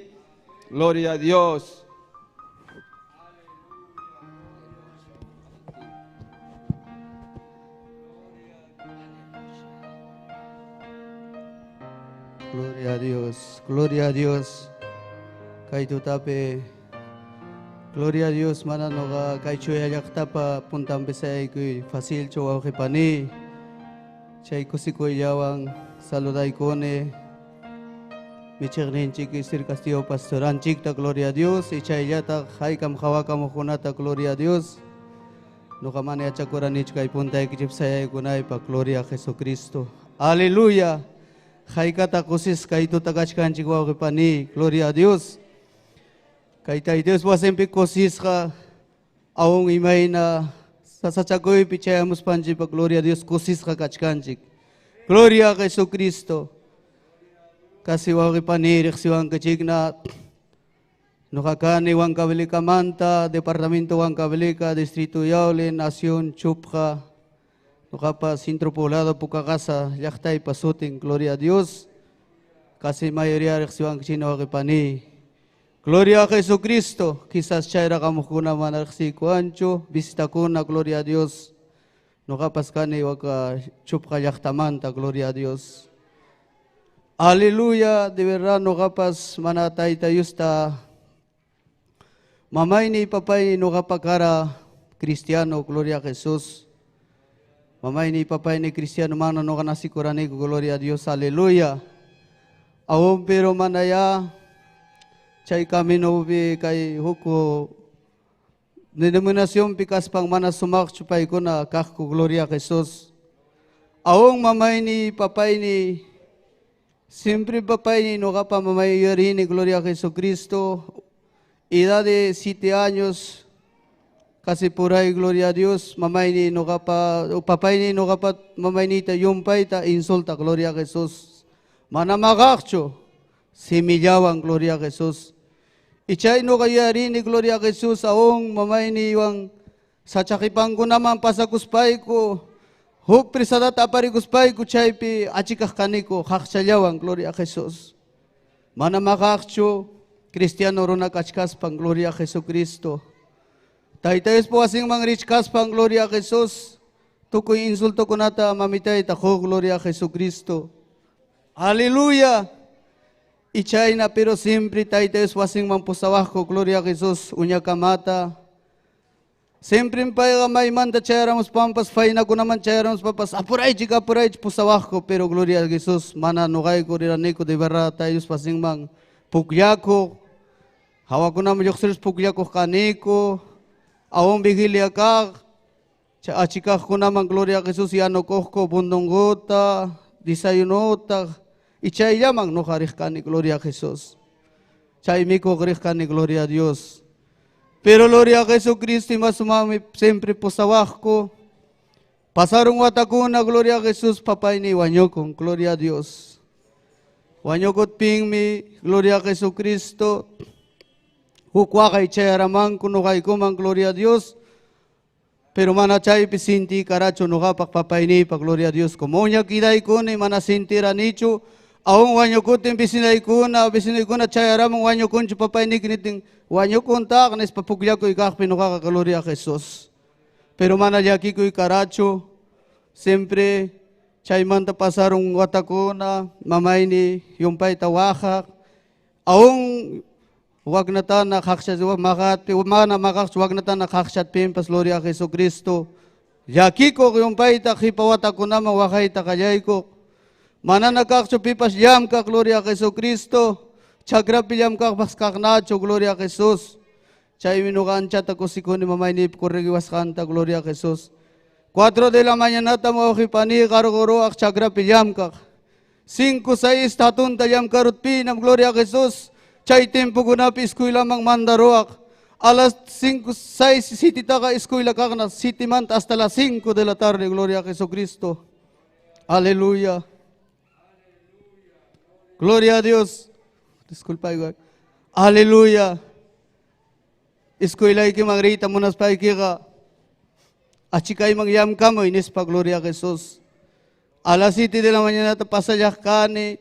Gloria a Dios. Gloria a Dios, gloria a Dios. Kay tutape. Gloria a Dios, manano ka kay chuya yaktapa puntang Bisay ko'y fasil chuwa kipani. Chay ko si ko'y yawang saluday kone. Michignin chiki Sir Castillo Pastoran chikta, gloria a Dios. Ichay yata kay kam hawaka mo kunata, gloria a Dios. No kamane at chakuranich kay puntay kichip sayay kunay pa, gloria a Jesucristo. Aleluya. Kay katakusis kay tutagachkan chikwa kipani, gloria a Dios. Kay tayo Diyos wasempi kosis ka awong imay na sasachagoy pichayamos panji pa, gloria a Dios, kosis ka kachkanchik. Gloria kay Jesucristo. Kasi waki panirik siwang kachik na nukakani wang kabilika manta, departamento wang kabilika, distrito Yauli, Nasyon, Chupka, nukapa sintro poblado pukakasa, yaktay pasuting, gloria a Dios. Kasi mayoría siwang kachik na waki pani. Gloria a Jesucristo. Quizás chaira kamukuna manaksi kuancho, visita kuna, gloria a Dios. No kapaskani waka chupka yaktamanta, gloria a Dios. Aleluya, de verdad no kapas manatay tayusta. Mamay ni papay no kapakara Cristiano, gloria a Jesús. Mamay ni papay ni Cristiano mano no kanasikurani ko, gloria a Dios, aleluya. Awon pero manaya, chay kami no bi kay huko denominasyon pikas pang mana sumak chupay ko na kakko, gloria a Jesús. Awong mamay ni papay ni, siempre papay ni no kapa mamay yarini, gloria a Jesucristo. Edad de 7 años, casi por ahí, gloria a Dios, mamay ni no kapa, o papay ni no kapa, mamay ni ta yumpay ta insulta, gloria a Jesús. Manamagakcho, simillawan, gloria a Jesús. Ichay no kaya rin ni gloria a Jesús, aong mamay ni iwang sa tsakipang ko naman pasakuspay ko, huk prisada taparikuspay ko chay pi achikak kaniko, kaksayawan, gloria a Jesús. Manamagakcho, Cristiano rona kachkas pang gloria a Jesucristo. Taitayos po asing mang richkas pang gloria a Jesús. Tukoy insulto ko nata mamitay tako gloria a Jesucristo. Aleluya. Ichay na pero siempre taitayos po asing mang pusawah ko gloria a Jesús. Unya kamata. Siempre pa may manda chayaramos pampas fay na ko naman chayaramos papas. Apuray pusawah ko pero gloria a Jesús. Mana nukay ko riraniko de verdad tayos po asing mang pugyako, hawa ko na mayoksers pugyako kaniko, awong bigilya ka, achikak ko naman gloria a Jesus, yano ko bundong gota, disayunota, ichay yamang no karich ka ni gloria a Jesus. Chay miko karich ka ni gloria a Dios. Pero gloria a Jesucristo, masumami sempre po sawak ko, pasarong watakuna gloria a Jesus, papay ni wanyokong, gloria a Dios. Wanyokot ping mi, gloria a Jesucristo. Hukwa kay chayaramang kuno kay kumang gloria a Dios. Pero mana chay pisinti karacho no kapak papayni pa gloria a Dios. Kumonya kiday ko ni mana sintira nicho. Awong wanyokot yung bisinay ko na chayaramang wanyokon yung papayni kiniting wanyokon ta kanis papugya ko ikak pinuka ka gloria a Jesus. Pero mana yaki ko karacho. Siyempre, chay manta pasarong watako na mamay ni yung pay tawakak. Aong wag na ta nakakshat, mana makaks wag na ta nakakshat pimpas gloria a Jesucristo. Yaki ko yung pay takipawatako na mawakay takayay ko. Mana nakaksyo pipas yam ka gloria a Jesucristo. Chagra pilyam ka baskak nacho gloria a Jesus. Chay minukan chat ako siko ni mamay ni kurigiwas kanta gloria a Jesus. 4 de la mañana tamo kipani karuguro ak chagra pilyam kak. 5-6 tatun tayam karut pinam gloria a Jesus. Chay tempo guna pi eskwela mang mandaroak. Alas 5-6 city taka eskwela kak na city man hasta las 5 de la tarde gloria a Jesucristo. Aleluya. Gloria a Dios. Disculpa igual. Aleluya. Eskwela iki magrita munas pa ikika. Achikay mangyam kamo inis pa gloria a Jesus. Alas 7 de la mañana tapasayak kani.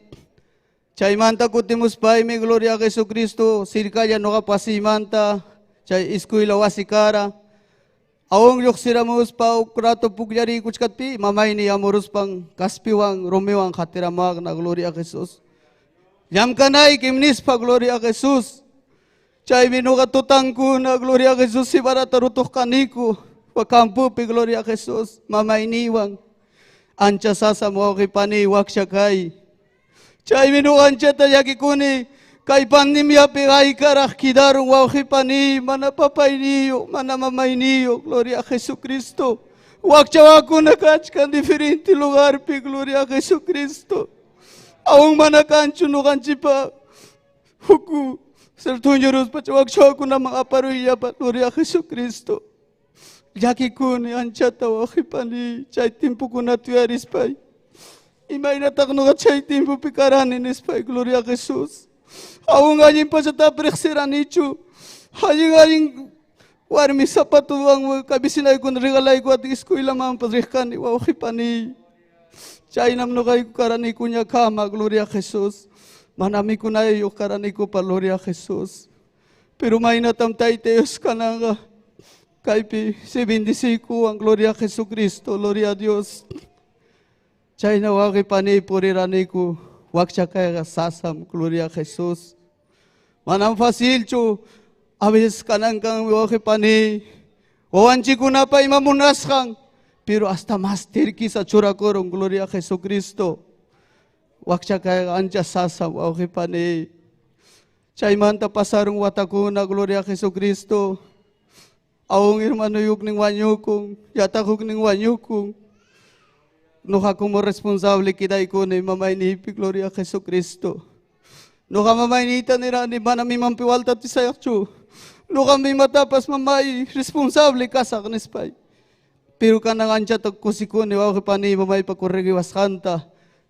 Chay manta kutimus pa mi gloria a Jesucristo. Sirkaya no kapasimanta. Chay iskuila wasikara. Awong yoksiramus pa ukrato pugyari kuchkatpi. Mamay ni amorus pang kaspiwang romewang katiramag na gloria a Jesus. Yam kanay kimnis pa gloria a Jesus. Chay minukatutang ko na gloria a Jesus si baratarutok kaniko. Wakampu pi gloria a Jesus, mamay niwang. Ancha sasa mo kipani wak siya kay. Chay minukan siya tayaki kuni, kay pandemya pi ay karak kidarong wak kipani, mana papay niyo, mana mamay niyo, gloria a Jesucristo. Wak siya wako nakachkan diferente lugar pi gloria a Jesucristo. Awang mana kancho no kanchi pa, huku, sertunyorus pa siya wak siya wako na mga paruya pa gloria a Jesucristo. Yaki kuni anchata wakipani chay timpo kuna tuyaris pay. Imay natakno ka chay timpo pikaranin pay gloria a Jesus. Awang ayin pa sa tapreksira nicho. Ayin warmi sapato ang kabisinay kun regalay ko at eskwela man padrikani wakipani. Chay namno kay karani kunya kama gloria a Jesus. Manami ko na yung karani ko pa gloria a Jesus. Pero may natamtay teyos ka na nga. Kaipi, 75 ang gloria a Jesucristo, gloria a Dios. Chay nawaki pani purirani ko, Wakchakaya sasam, gloria a Jesús. Manam fácil chu, a veces kanangkang wahe pani, o anchikuna pa imamunaskan, pero hasta más terki sa churakorong, gloria a Jesucristo. Wakchakaya ancha sasam, wahe pani. Chaymanta pasarong watakuna, gloria a Jesucristo. Aong hermano yuk ning wanyukong, yatakuk ning wanyukong. Noha como responsable kita ikone mamay nipi, gloria a Jesucristo. Noha mamay nita nira ni bana mi mampiwalta ti sayakchu. Noha mi matapas mamay responsable kasak nespay. Pero kanang ancha to kusikone wa pani mamay pakuregi waskanta.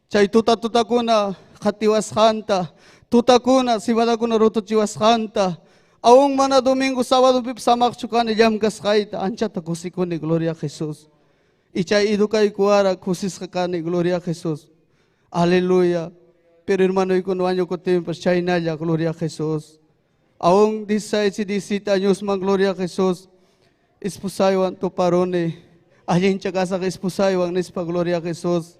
Chay tuta kuna khati waskanta. Tuta kuna sibada kuna roto chi waskanta. Aong mana domingo sábado pip samak chukane jam kaskaita ancha to kusikone, gloria a Jesus. Ichay idukay kuara kusis kakane, gloria a Jesús. Aleluya. Pero hermano, y con año con tiempo, chaynaya, gloria a Jesús. Aún 16 y 17 años más, gloria a Jesús. Esposaywan to parone. Allin chakasa que esposaywan nispa, gloria a Jesús.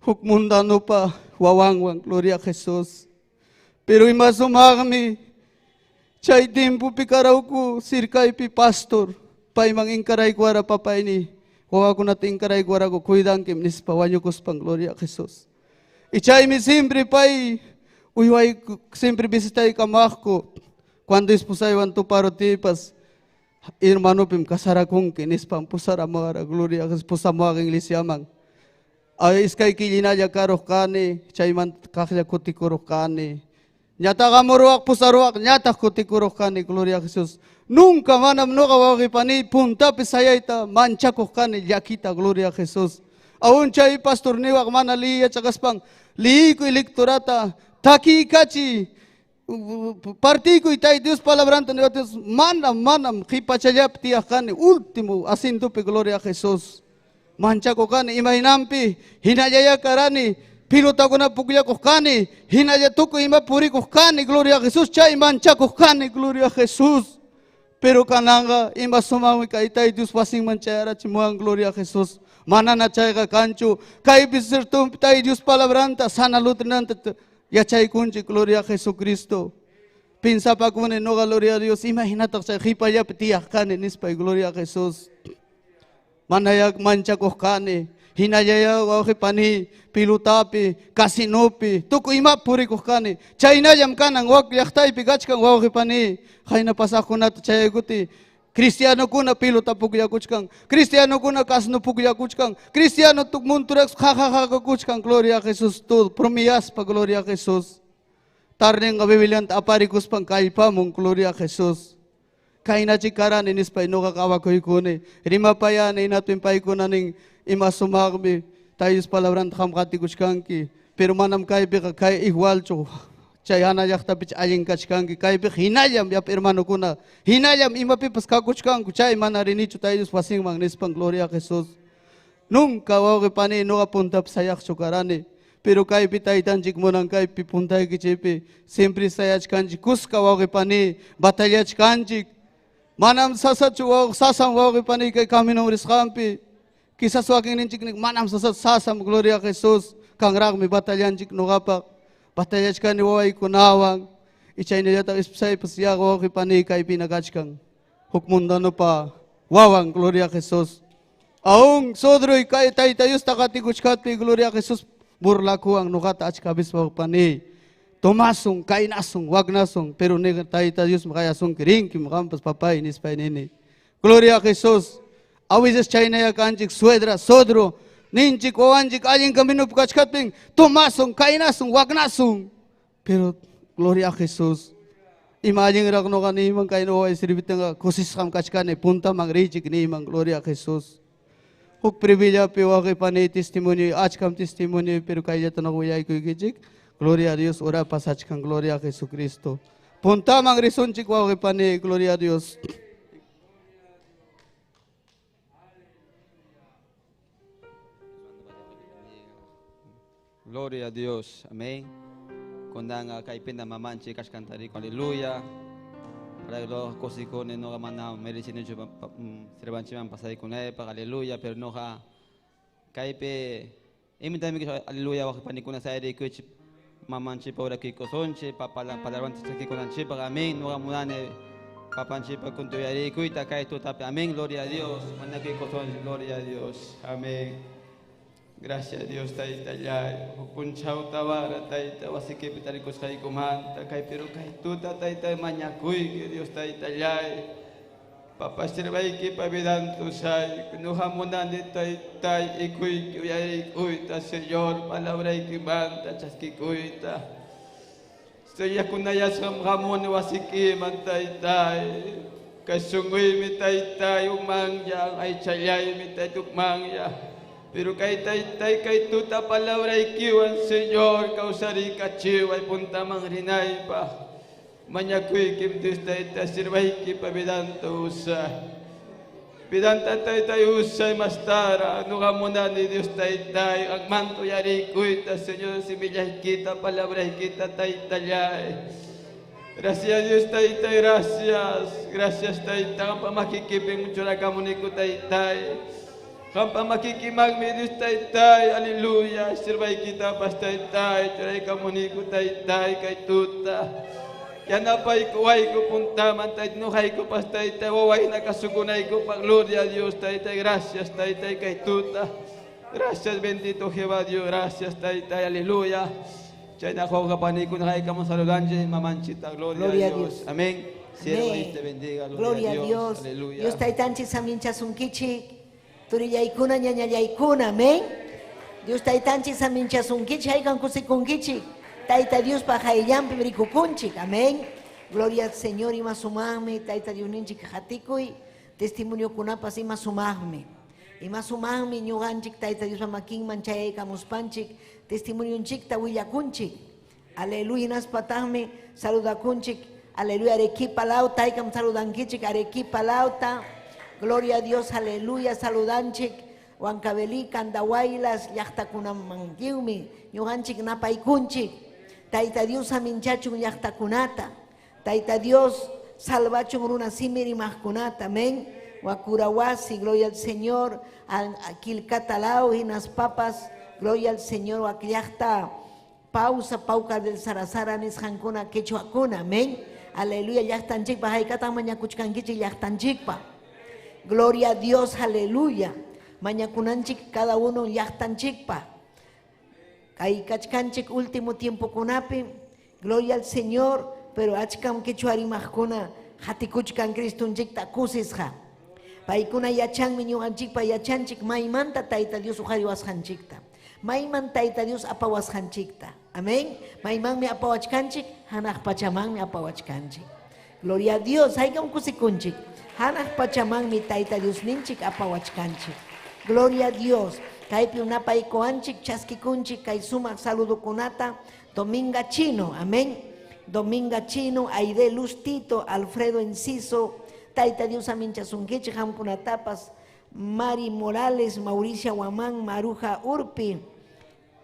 Hukmundano pa, wawangwan, gloria a Jesús. Pero imasumagami, chay tiempo pikarauku, sirkay pi pastor. Paimang inkaray kuara papay ni. Huwag ko natin karay guara ko kuidang kim nispawanyo ko sa gloria a Jesus. Ichay mi sempre pay, uyay sempre bisitay kamak ko. Quando esposay wan to paro tipas, irmano pim kasara kong kinispang pusara mga gloria a Jesus pusamo aking lisyamang. Ay iskay kilinaya karok kani, chay man kakya kuti kurok kani. Nyata kamuruak pusaruak, nyata kuti kurok kani, gloria a Jesus. Nunca manam no kawaki pani punta pisayayta manchakok kani yakita, gloria a Jesus. Aun chay pastor niwak mana liya chakaspang lihi ko electorata taki kachi parti ko itay Dios palabranta ni Dios manam kipachayap tiyak kani último asinto pe, gloria a Jesus. Manchakok kani imahinampi hinayaya karani pilota ko na pugya ko kani hinayatu ko ima puri ko kani, gloria a Jesus. Chay manchakok kani, gloria a Jesus. Pero kananga ima sumawi ka itay Dios pasing manchayara chimuang, gloria a Jesus. Mana na chay ka kanchu kay bisirtum itay Dios palabranta sana lutrinanta yachay kunchi, gloria a Jesucristo. Pinsa pa kune no, gloria a Dios. Imaginatak chay hipaya petiyak kani nispay, gloria a Jesus. Manayak manchakok kani hinayaya wahi pani pilutapi kasinopi tuku ima puri kani chaynayam kanang wak yaktay pigachkan wahi pani hayna pasakunat chay guti Cristiano kuna piluta pugya kuchkan Cristiano kuna kasno pugya kuchkan Cristiano tuk munturex kha kuchkan, gloria a Jesus. Tu promiyas pa, gloria a Jesus. Tarneng abibiliant aparikus pang kaipamong, gloria a Jesus. Kaina chikaran inispay no kakawakoy kune rima payan inatwin pay kunaning imasumagmi tayos palabran kamkati kuchkanki pero manam kaibi kay igual cho chayana yakta pich aying kachkanki kaibi hinayam yap hermano kuna hinayam imapipas kakuchkanku chay manarinicho tayos pasing magnispang, gloria a Jesus. Nunca wawag pani no apuntap sayak chukarani pero kaibi taytanjik monang kaibi puntay kichipi sempre sayach kanjik kuska wawag pani batalyach kanjik manam sasachu wawag sasam wawag pani kay kami nung riskampi kisas waking ninchik manam sasat sasam, gloria a Jesus. Kangrag mi batalyan chik no kapak batalyach ka ni waway kunawang ichay na yata ispsay pasyak wawag pani kay pinagachkang hukmundano pa wawang, gloria a Jesus. Aung sodroy kay taytayos takati kuchkati, gloria a Jesus. Burlakuang nukata achkabis wawag pani tomasong kainasong wagnasong pero nega taytayos makayasong kiringki makampas papay nispay nini, gloria a Jesus. Awises chaynaya kanchik suedra sodro ninchik wawanchik alin kaminup kachkatping tomasong kainasong wagnasong pero gloria a Jesus. Imagine rakno ka ni imang kaino ay siribitang kusis kam kachkane punta mang richik ni imang, gloria a Jesus. Huk privilya piwa kay panay testimony achkam testimony pero kaya tanong uyay ko gijik, gloria a Dios. Ora pasach kang, gloria a Jesucristo. Punta mang rison chik wa kay panay, gloria a Dios. Gloria a Dios. Amén. Kundang kaipin na mamanchi kashkantari ko. Hallelujah. Para lo kosi ko ne no mana medicine jo sirbanchi man pasay ko na pa hallelujah pero no ha kaipe imitay mi hallelujah wa pani ko na sa ere ko mamanchipa urakiko sonche, papalawantas aquí con anchipa, amén, no gamunane, papanchipa con tu yarikuita, cae tu tape, amén, gloria a Dios, manakiko sonche, gloria a Dios, amén. Gracias a Dios, taita ya, punchau tabara, taita, wasiki pitarikos kai kumanta, kai pero kai tuta, taita mañakui, que Dios taita ya. Papa sirvai ki pavidantu sai, nuhamunani taita, ikui, uyarikuita, Señor, palabra ikimanta, chaskikuita. Estoy akunaya sam hamon wasiki man taita, kasungui mi taita, umangya, ay chayay mi taitukmangya. Pero kay tay kay tuta palabra ikiwan Señor kausari kachiwa punta mangrinay pa manyakuy kim Dios tay sirvay ki pabidanta usa bidanta tay usay mastara no gamuna ni Dios tay ang manto yari kuy ta Señor similay kita palabra kita tay talay. Gracias Dios tay gracias tay pamakikipin mucho la kamuniko tay. Kampa makikimag mi Diyos tay, aleluya, sirbay kita pas tay, turay kamuniku tay, kay tuta. Yan apay kuway ko punta man tay, nuhay ko pas tay, waway nakasugunay ko pag gloria a Dios tay, gracias tay, kay tuta. Gracias bendito Jehová Dios, gracias tay, aleluya. Chay na ko kapani ko nahay ka mong saludanje, mamanchita, gloria a Dios. Amén. Sierva y te bendiga, gloria a Dios. Aleluya. Dios tay tanchi samincha sunkichi. Turiyaykuna ñañallaykuna, amén. Dios taytanchik samincha sunkichi, haykan kusikunkichik. Tayta Dios pajayallampi brikukunchik, amén. Gloria al Señor, ima sumagme, tayta Dios ninchik hatikuy, testimonio kunapas ima sumagme. Ima sumagme ñuganchik, tayta Dios makinman chayaykamuspanchik, testimonio unchik tawillakunchik. Aleluya, naspatagme, saludakunchik. Aleluya, Arequipa lauta, haykam saludankichik, Arequipa lauta. Gloria a Dios, aleluya, saludanchik, Huancabelí, Candahuaylas, Yachtacunamangiumi, Ñuganchik napaykunchik, Taita Dios aminchachun Yachtakunata, Taita Dios salvachun runa simiri mahkunata, amén. Huacurawasi, gloria al Señor, Quilcatalao, Hinas Papas, gloria al Señor, Huaquillachta, pausa, pauca del Sarazara, Nishankuna, Quechuacuna, amén. Aleluya, Yachtanchikpa, Haikata Mañacuchkankichik, Yachtanchikpa. Gloria a Dios, aleluya. Mañakunanchik cada uno yachtanchikpa. Kaikachkanchik último tiempo kunapi. Gloria al Señor. Pero achkam quechuarimajkuna hatikuchkan Cristunchikta kusisja. Paikuna yachan miñuanchikpa yachanchik maimanta taita Dios ujariwasjanchikta. Maiman taita Dios apawasjanchikta. Amén. Maimanmi apawachkanchik, hanaj pachamanmi apawachkanchik. Gloria a Dios. Haykam kusikunchik. Hanaj pachamanmi taita Dios ninchik apawachkanchik. Gloria a Dios. Kaypi unapaykoanchik chaskikunchik kay sumak saludukunata Dominga Chino, amén. Dominga Chino, Aide Lustito, Alfredo Enciso, taita Dios aminchasunkichik hamkunatapas, Mari Morales, Mauricia Huamán, Maruja Urpi,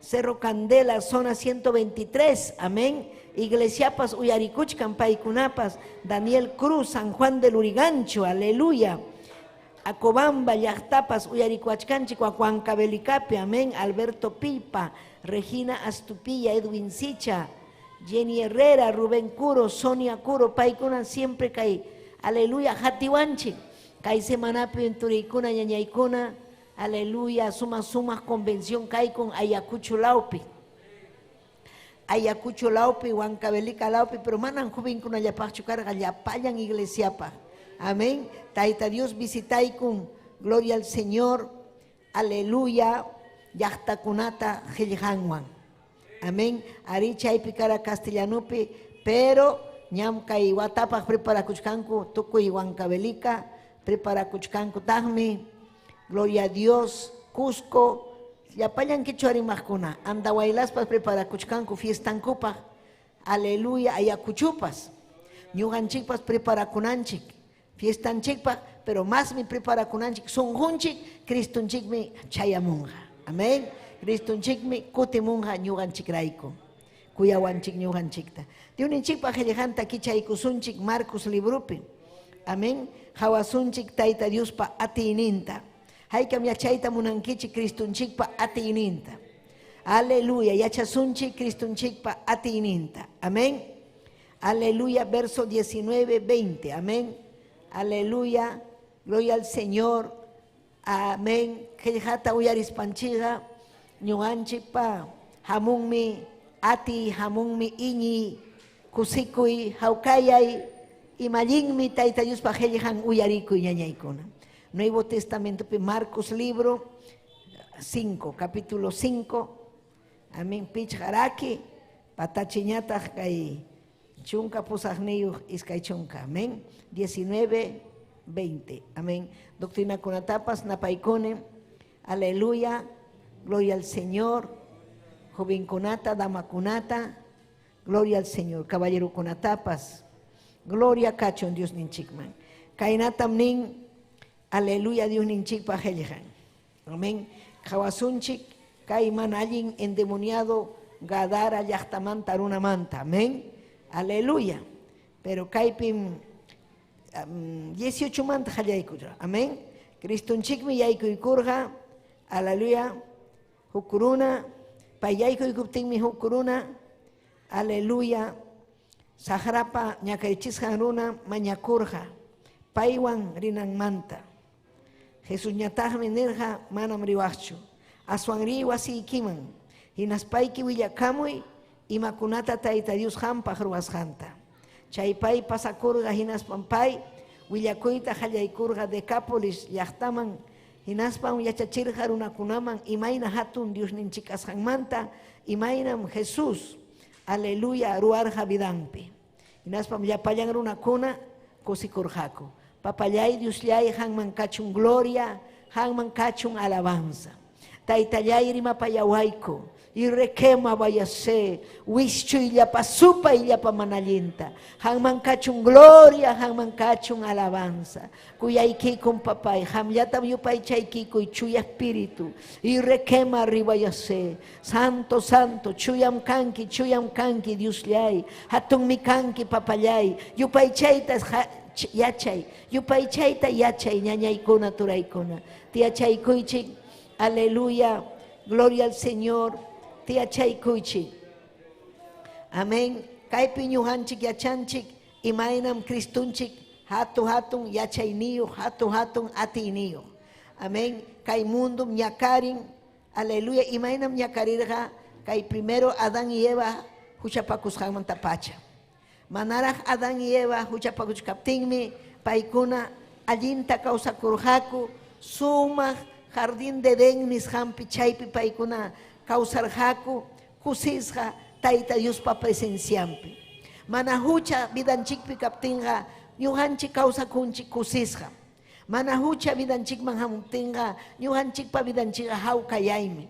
Cerro Candela, zona 123, amén. Iglesiapas Uyaricuchcan, Paicunapas, Daniel Cruz, San Juan del Urigancho, aleluya. Acobamba, Yachtapas, Uyaricuachcanchico, Huancabelicape, amén. Alberto Pipa, Regina Astupilla, Edwin Sicha, Jenny Herrera, Rubén Curo, Sonia Curo, Paicuna siempre cae, aleluya. Jatiwanchi, cae semanapi en Turicuna, Ñañaicuna, aleluya. Sumas convención cae con Ayacucho Laupi. Ayacucho Laupi, Huancabelica Laupi, pero manan jubin con Ayapachucar, Ayapayan Iglesiapa. Amén. Taita Dios visitai con gloria al Señor. Aleluya. Yachtakunata Giljanwan. Amén. Aricha y picara castellanupi, pero ñamca y Guatapas prepara Cuchcanco, Tuco y Huancabelica, prepara Cuchcanco Tagmi. Gloria a Dios. Cusco. Yapayan Quichuarimajcuna, Andahuaylaspas prepara Cuchcanco, Fiestancupaj, aleluya, Ayacuchupas, Ñuganchikpas prepara Kunanchik, Fiestanchikpaj, pero más me prepara Kunanchik, Sunjunchik, Cristunchikmi Chayamunja, amén, Cristunchikmi Kutimunja Ñuganchikraiko, Cuyawanchik Ñuganchikta. De un chikpa Jelejanta Kichaykusunchik, Marcos Librupi, amén, Hawasunchik Taita Diospa Atininta. Haykam yachaita munankichik Cristunchikpa atininta. Aleluya. Yachasunchi Cristunchikpa atininta. Amén. Aleluya. Verso 19, 20. Amén. Aleluya. Gloria al Señor. Amén. Kejata uyaris panchiga. Ñuanchikpa. Hamunmi ati, hamunmi iñi. Kusikui haukayay. Imalinmi taita Dios pa helihan uyariku ñañaykuna. Nuevo Testamento, Marcos libro 5, capítulo 5. Amén. Pichharaki, patachiñata kay chunka pusagniyu iskay chunka. Amén. 19, 20. Amén. Doctrina kunatapas napaikone. Aleluya. Gloria al Señor. Joven kunata, dama kunata. Gloria al Señor. Caballero kunatapas. Gloria cachon Dios ninchikman. Kainatam nin. Aleluya Dios ninchikpa helihan. Amén. Kawasunchik. Kay manallin endemoniado gadara yachtaman taruna manta. Amén. Aleluya. Pero kaypim 18 manta hallaykura. Amén. Cristunchikmi yaykuykurqa. Aleluya. Hukuruna. Payaykuykurtinmi hukuruna. Aleluya. Sahrapa ñakaychisqan runa mañakurqa. Paywan rinan manta. Jesús ñataqmi nirqa manam riwaqchu. Aswanri wasiykiman, hinaspayki willakamuy, imakunata Tayta Dios hampaq ruwasqanta. Chaypay pasakurqa hinaspanpay, willakuyta hallaykurqa Decápolis llaqtaman, hinaspan yachachirqa runakunaman, imayna hatun Dios ninchik asqanmanta, imaynam Jesús, aleluya, ruwarqa vidanpi. Hinaspan llapallan runakuna kusikurqaku. Papallay Diosllay hanman kachun gloria, hanman kachun alabanza. Taytallay rimapayawayku, irrequema vayase, wischu illapa supa illapa manallinta, hanman kachun gloria, hanman kachun alabanza, kuyaykikun papay, hamllatam yupaychaykikuy chuya espíritu, irrequema rivayase, santo, santo, chuyam kanki, Diosllay, hatunmi kanki papallay, yupaychaytas yachay, yupaychayta yachay, ñañaykuna turaykuna, tiyachaykuychik. Aleluya, gloria al Señor, tia chaykuychik. Amén. Kaypi ñuhanchik yachanchik, imaynam Cristunchik, hatun yachayniyo, hatun atiniyo. Amén. Kay mundum ñakarin, aleluya, imaynam ñakarirqa, kay primero Adán y Eva, huchapakusqanman tapacha. Manaraq Adán y Eva, huchapakuchkaptinmi, paykuna allinta kawsakurqaku, sumaq Jardín de Edén nishampi chaypi paykuna kawsarqaku kusisqa Tayta Diospa presenciampi. Mana hucha vidanchikpi kaptinqa ñuqanchik kawsakunchik kusisqa. Mana hucha vidanchikman hamuntinqa ñuqanchikpa vidanchikqa hawkayaymi.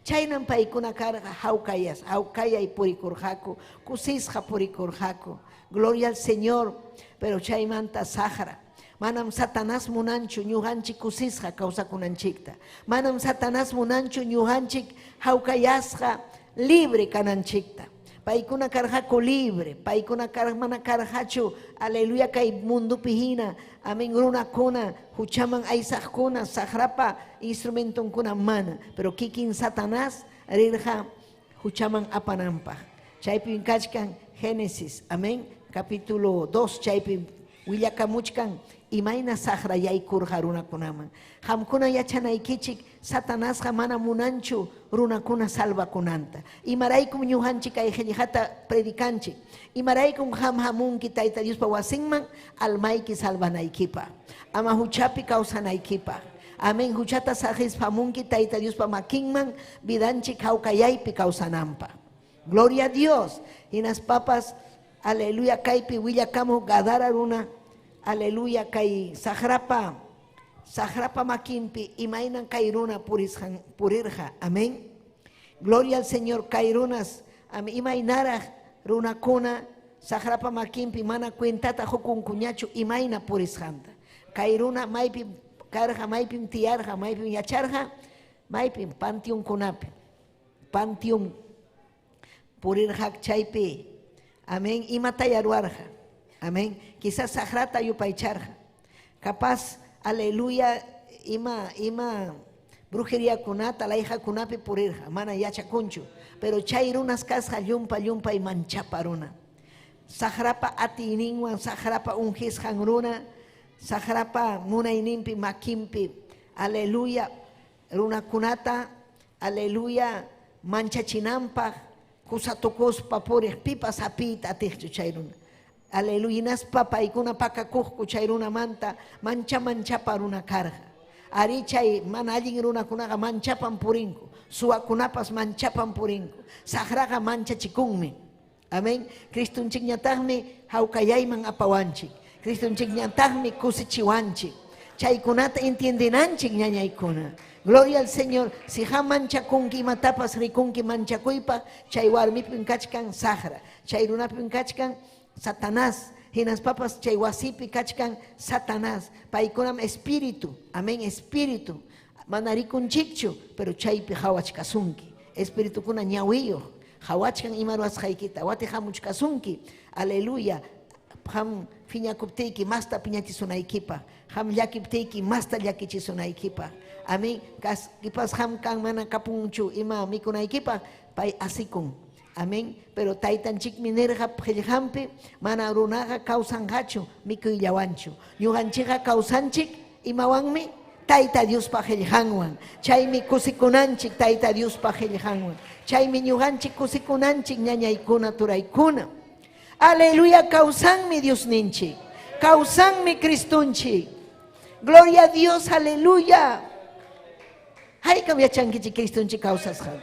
Chaynan paykuna karqa hawkayay purikurqaku, kusisqa purikurqaku. Gloria al Señor, pero chaymanta sahra. Manam Satanás munanchu ñuqanchik kusisqa kawsakunanchikta. Manam Satanás munanchu ñuqanchik hawkayasqa libre kananchikta. Paykuna karqaku libre, paykuna mana karqachu, aleluya, kay mundupi hina, amén, runakuna, huchaman aysaqkuna, sahrapa instrumentunkuna mana, pero kikin Satanás rirqa huchaman apananpaq. Chaypi kachkan Génesis, amén, capítulo 2, chaypi willakamuchkan imayna sahra yaykurqa runakunaman. Hamkuna yachanaykichik Satanasqa mana munanchu runakuna salvakunanta. Imaraykum ñuqanchik kay qillqata predikanchik. Imaraykum hamunki Tayta Diospa wasinman almayki salvanaykipaq. Ama huchapi kawsanaykipaq. Amén. Huchata sahispamunki Tayta Diospa makinman vidanchik hawkayaypi kawsananpaq. Gloria a Dios. Hinas papas, aleluya, kaypi willakamu gadara runa. Aleluya, kay sahrapa makimpi imainan kairuna purirja. Amén. Gloria al Señor. Kairunas imainara runakuna sahrapa makimpi mana cuentata hukunkuñachu imaina purisjanta. Kairuna maypi karja, maypim tiarja, maypim yacharja, maypim pantium kunapi. Pantium purirjak chaypi. Amén. Imatayaruarja. Amén. Quizás sahrata yupaycharja. Capaz, aleluya, ima brujería kunata, la hija kunapi purirja, mana yachakunchu. Pero chay runas kasja llumpa y manchapa runa. Sahrapa atininwan, sahrapa unjisjan runa, sahrapa munaynimpi makimpi, aleluya, runa kunata, aleluya, manchachinampa, kusatukuspa purir, pipa sapita atijchu chay runa. Aleluya, naspa paykuna pakakuqku chay runa manta, manchapa runa karja. Ari chay mana allin runakunaqa manchapan purinku, suwakunapas manchapan purinku, sahraqa manchachikunmi. Amén. Cristunchikñataqmi hawkallayman apawanchik. Cristunchikñataqmi kusichiwanchik. Chaykunata entiendenanchik ñañaykuna. Gloria al Señor. Si ha manchakunki imatapas rikunki manchakuypa, chay warmipin kachkan sahra, chay runapin kachkan Satanás. Hinas papas chay wasipi kachkan Satanás. Paykunam espíritu. Amén, espíritu. Manarikunchikchu, pero chaypi hawachkasunki. Espíritu kuna ñawiyo. Hawachkan imaruasqaykita. Wati hamuchkasunki. Aleluya. Ham fiñakuptiyki masta piñachisunaykipaq. Ham llakiptiyki masta llakichisunaykipaq. Amén. Kipas ham kan mana kapunchu ima mikunaykipaq pay asikun. Amén. Pero taytanchik minerja qillqanpi mana runaqa kawsanqachu mikuyllawanchu. Ñuqanchikqa kawsanchik imawanmi Tayta Diospa qillqanwan. Chaymi kusikunanchik Tayta Diospa qillqanwan. Chaymi ñuqanchik kusikunanchik ñañaykuna turaykuna. Aleluya, kawsanmi Dios ninchik. Kawsanmi Cristunchik. Gloria a Dios, aleluya. Haykam yachankichik Cristunchik kawsasqa.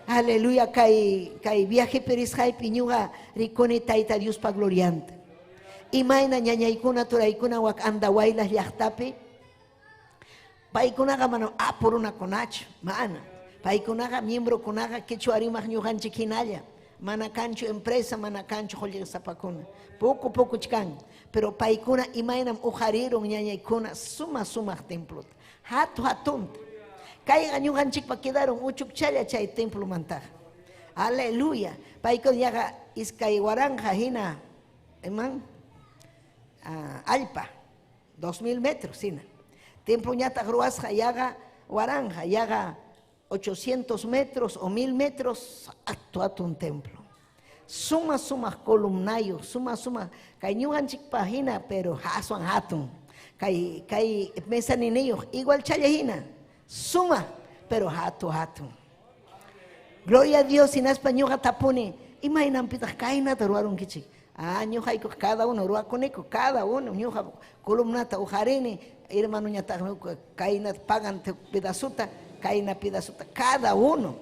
Aleluya, kay viaje perisqaypi ñuqa rikuni Tayta Diospa glorianta. Imayna ñañaykuna turaykuna wak andawaylas llaqtapi. Paykunaqa mana apurunakunachu, mana. Paykunaqa miembrokunaqa kichwa rimaq ñuqanchik hinalla. Mana kanchu empresa, mana kanchu qulliqsapakuna. Poco chkan. Pero paykuna imaynam ujarirun ñañaykuna sumaq templuta. Hatunta. Kayqa ñuqanchikpa quedaron uchukchalla chay templo mantaqa. Aleluya. Paykuna yaqa iskay waranja hina, eman, allpa, 2000 metros hina. Templo ñataq ruwasqa yaqa waranja, yaqa 800 metros o 1000 metros, atun templo. Sumaq columnayo, sumaq, kay ñuqanchikpa hina, pero aswan hatun. Kay mesaniniyuq, igual challa hina. Suma, pero hatun. Gloria a Dios, sinaspa ñuqa tapuni, imaynampitaq kaynata ruwarunkichik. Ñuqayku cada uno ruwakunayku, cada uno ñuqa columnata ujarini, hermano ñataq kaynata pagan pedasuta, kayna pedasuta, cada uno.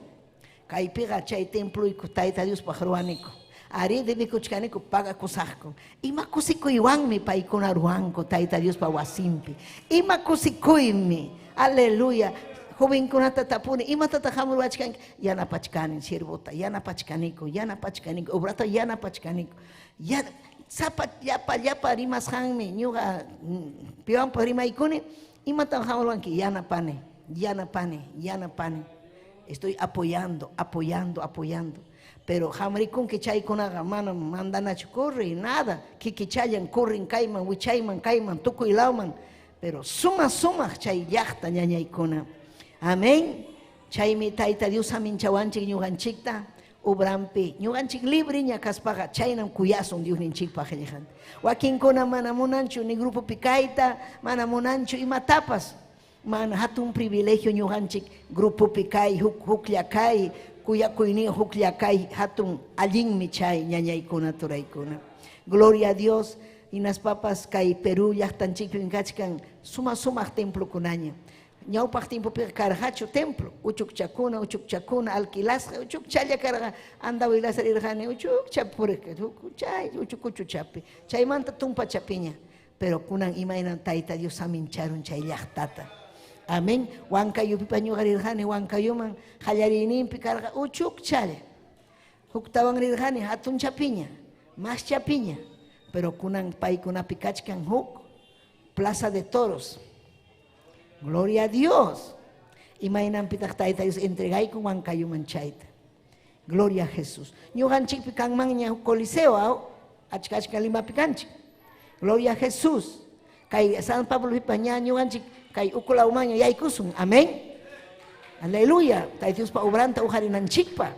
Kaypiqa chay templuyku Tayta Diospaq ruwaniku. Ari debikuchkaniku pagakusaqku. Ima kusikuywanmi paykuna ruwanku Tayta Diospa wasinpi. Ima kusikuymi. Aleluya. Jovenkunata tapuni, imatataq hamurwachkanki, yanapachkanin sirvuta, yanapachkaniku, obrata yanapachkaniku. Sapa llapa rimasqanmi ñuqa piwanpa rimaykuni, imataq hamurwanki, yanapani. Estoy apoyando. Pero hamrikunki chaykunaqa mana mandanachu kurri, nada. Kikichayan kurrin kayman, wichayman kayman, tukuylawman. Pero sumaq chay llaqta ñañaykuna. Amén. Chaymi Tayta Dios aminchawanchik ñuqanchikta obrampi. Ñuqanchik libre ña kaspaqa chaynam kuyasun Dios ninchikpa qillqan. Wakinkuna mana munanchu ni grupo pikayta, mana munanchu imatapas. Mana hatun privilegio ñuqanchik grupo pikay, hukllakay, kuyakuyni hukllakay, hatun allinmi chay ñañaykuna turaykuna. Gloria a Dios. Inas papas kay Perú llaqtanchikpin kachkan sumaq templo kunaña. Ñawpaq timpupiqa karqachu templo. Uchukchakuna alquilasqa, uchukchalla karqa andawilasa rirqani, uchukcha puriqa, uchukuchuchapi. Chaymanta tumpachapiña. Pero kunan imaynan Tayta Dios amincharun chay llaqtata. Amén. Huancayupipa ñuqa rirqani, Huancayuman qallariyninpi karqa uchukchalla. Huktawan rirqani hatun chapiña, mas chapiña. Pero kunan paykunapi kachkan huk Plaza de Toros. Gloria a Dios. Imaynampitaq Tayta Dios entregayku Huancayuman chayta. Gloria a Jesús. Ñuqanchikpi kanman ña Coliseo achka limapi kanchik. Gloria a Jesús. Kay San Pablo pipa ña ñuqanchik kay ukulaumaño yaykusun. Amén. Aleluya. Tay Dios pa obranta ujarinanchikpa.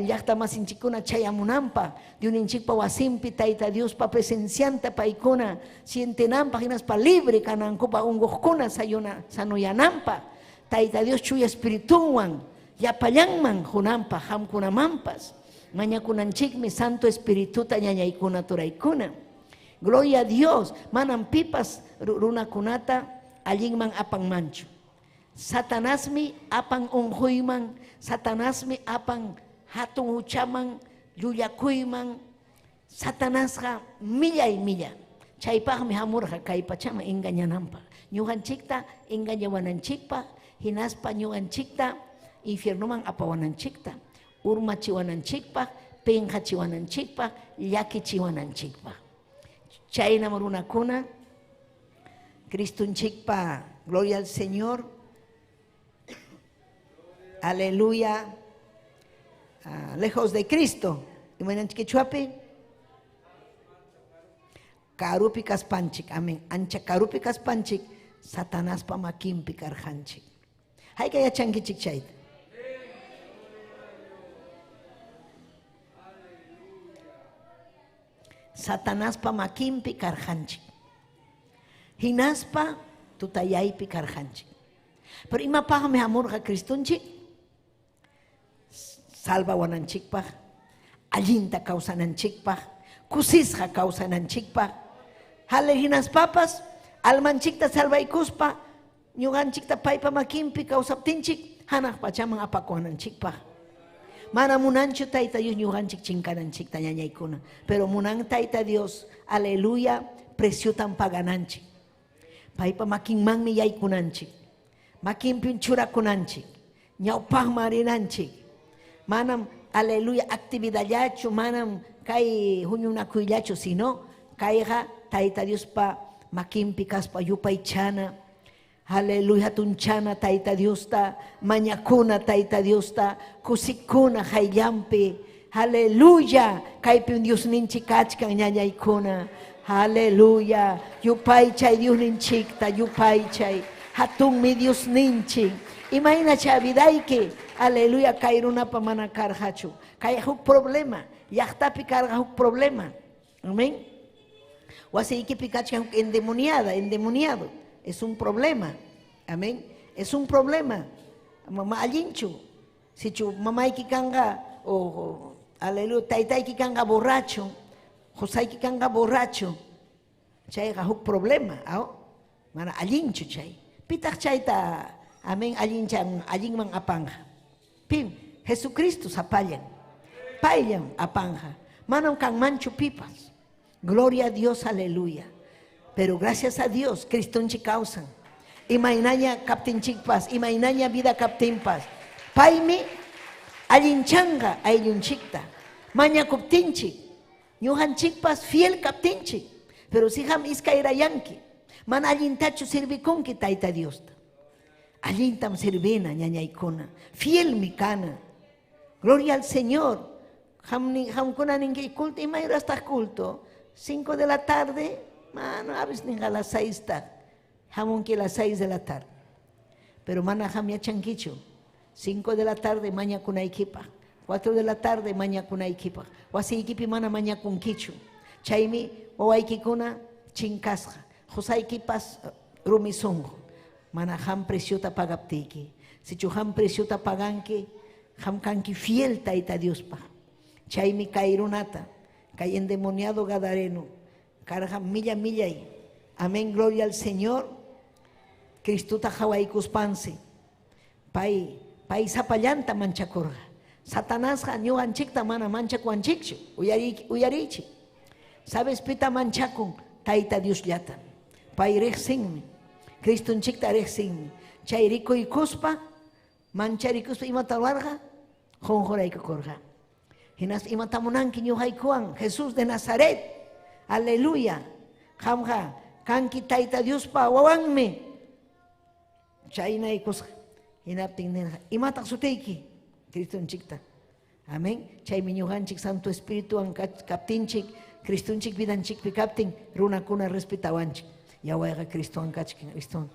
Llaqta masinchikuna chayamunampa. Diuninchikpa wasimpi tayta Dios pa presencianta paykuna sientenampa hinaspa libre kanankupa unguqkuna sanuyanampa. Tayta Dios chuya espirituwan yapallanman hunampa hamkunamampas. Mañakunanchikmi Santo Espirituta ñañaykuna turaykuna. Gloria a Dios. Manan pipas runakunata allinman apanmanchu. Satanasmi apan unjuyman, Satanasmi apan hatun uchaman, llulakuyman. Satanasqa millay milla. Chaypaqmi hamurqa kay pachama engañananpaq. Ñuqanchikta engañawananchikpaq, hinaspa ñuqanchikta infiernoman apawananchikta, urmachiwananchikpaq, penqachiwananchikpaq, llakichiwananchikpaq. Chaynam runakuna Cristunchikpa, gloria al Señor. Aleluya. Lejos de Cristo. Imananchik chuapi. Karupi kaspanchik. Amén. Ancha karupi kaspanchik. Satanás pa makimpi karhanchik. Hay que yachankichik chayta. Satanás pa makimpi karhanchik. Hinaspa tutayaypi karhanchik. Pero imapaqmi hamurqa Cristunchik salvawananchikpaq, allinta kawsananchikpaq, kusisqa kawsananchikpaq. Hale hinaspapas almanchikta salvaykuspa ñuqanchikta paypa makinpi kawsaptinchik hanaq pachaman apakuwananchikpaq. Mana munanchu Tayta Dios ñuqanchik chinkananchikta ñañaykuna, pero munan Tayta Dios, aleluya, preciutan pagananchik. Paypa makinmanmi yaykunanchik, makinpi churakunanchik, ñawpaq marinanchik. Manam, aleluya, actividallachu, manam kay huñunakuyllachu, sino kayqa Tayta Dios pa makinpi kaspa yupaychana, aleluya, tunchana Tayta Dios ta, mañakuna Tayta Dios ta, kusikuna hayllampi, aleluya, kaypi Dios ninchik kachkan ñañaykuna, aleluya, yupaychay Dios ninchikta, yupaychay, hatunmi Dios ninchik. Imagina chavidayki, aleluya, kairunapa mana karhachu. Kay huk problema, llaqtapi karga huk problema. Amén. Wasiykipi kachkan huk endemoniado. Es un problema. Amén. Es un problema. Mama allinchu. Si chu mamayki kanga, o aleluya, taytayki kanga borracho, josayki kanga borracho. Chayga huk problema, ¿no? Mana allinchu chay. Pitaq chayta, amén, allinman apanja. Pim, Jesucristo sapallan. Paillan apanja. Manam kanmanchu pipas. Gloria a Dios, aleluya. Pero gracias a Dios, Cristonchi causan. Imainaña kaptinchikpas, imainaña vida kaptinpas. Paimi, allinchanga ayllunchikta. Maña kuptinchik. Ñuqanchikpas fiel kaptinchik. Pero si ham iskairayanki. Man allintachu sirvikunki Tayta Dios. Allintam sirvina ñañaykuna. Fiel mi kana. Gloria al Señor. Hamkuna ninki culto. Y mayra hasta culto. 5 de la tarde. Mano, a veces a las 6 está. Hamunki a las 6 de la tarde. Pero mana ham ya chanquicho. 5 de la tarde maña kuna equipa. 4 de la tarde maña kuna equipa. Wasi equipi mana maña kun kichu. Chaymi owaykikuna chinkasqa. Josaykipas rumisongo. Mana ham preciota pagaptiki. Si chu ham preciota paganki, ham kanki fiel Tayta Dios pa. Chaymi kairunata, kay endemoniado gadareno, karja milla millay. Amén, gloria al Señor. Cristuta hawaykuspansi. Pay sapallanta manchakurga. Satanás ñuqanchikta mana manchakuanchikchu. Uyarichi. ¿Sabes pita manchakun? Tayta Dios llatan. Pay rejsinmi. Cristunchikta rejsinmi. Chay rikuykuspa, mancharikuspa imata warga, jonjoraykukurga. Hinas imata munanki ñuqaykuwan, Jesús de Nazaret. Aleluya. Hamja, kanki Tayta Dios pa wawanmi. Chaynaykusqa. Hinaptin nerja. Imata suteyki. Cristunchikta. Amén. Chaymi ñuqanchik Santo Espíritu kaptinchik, Cristunchik vidanchik pikaptin, runakuna respetawanchik. Yawayqa Cristowan kachkin, Criston.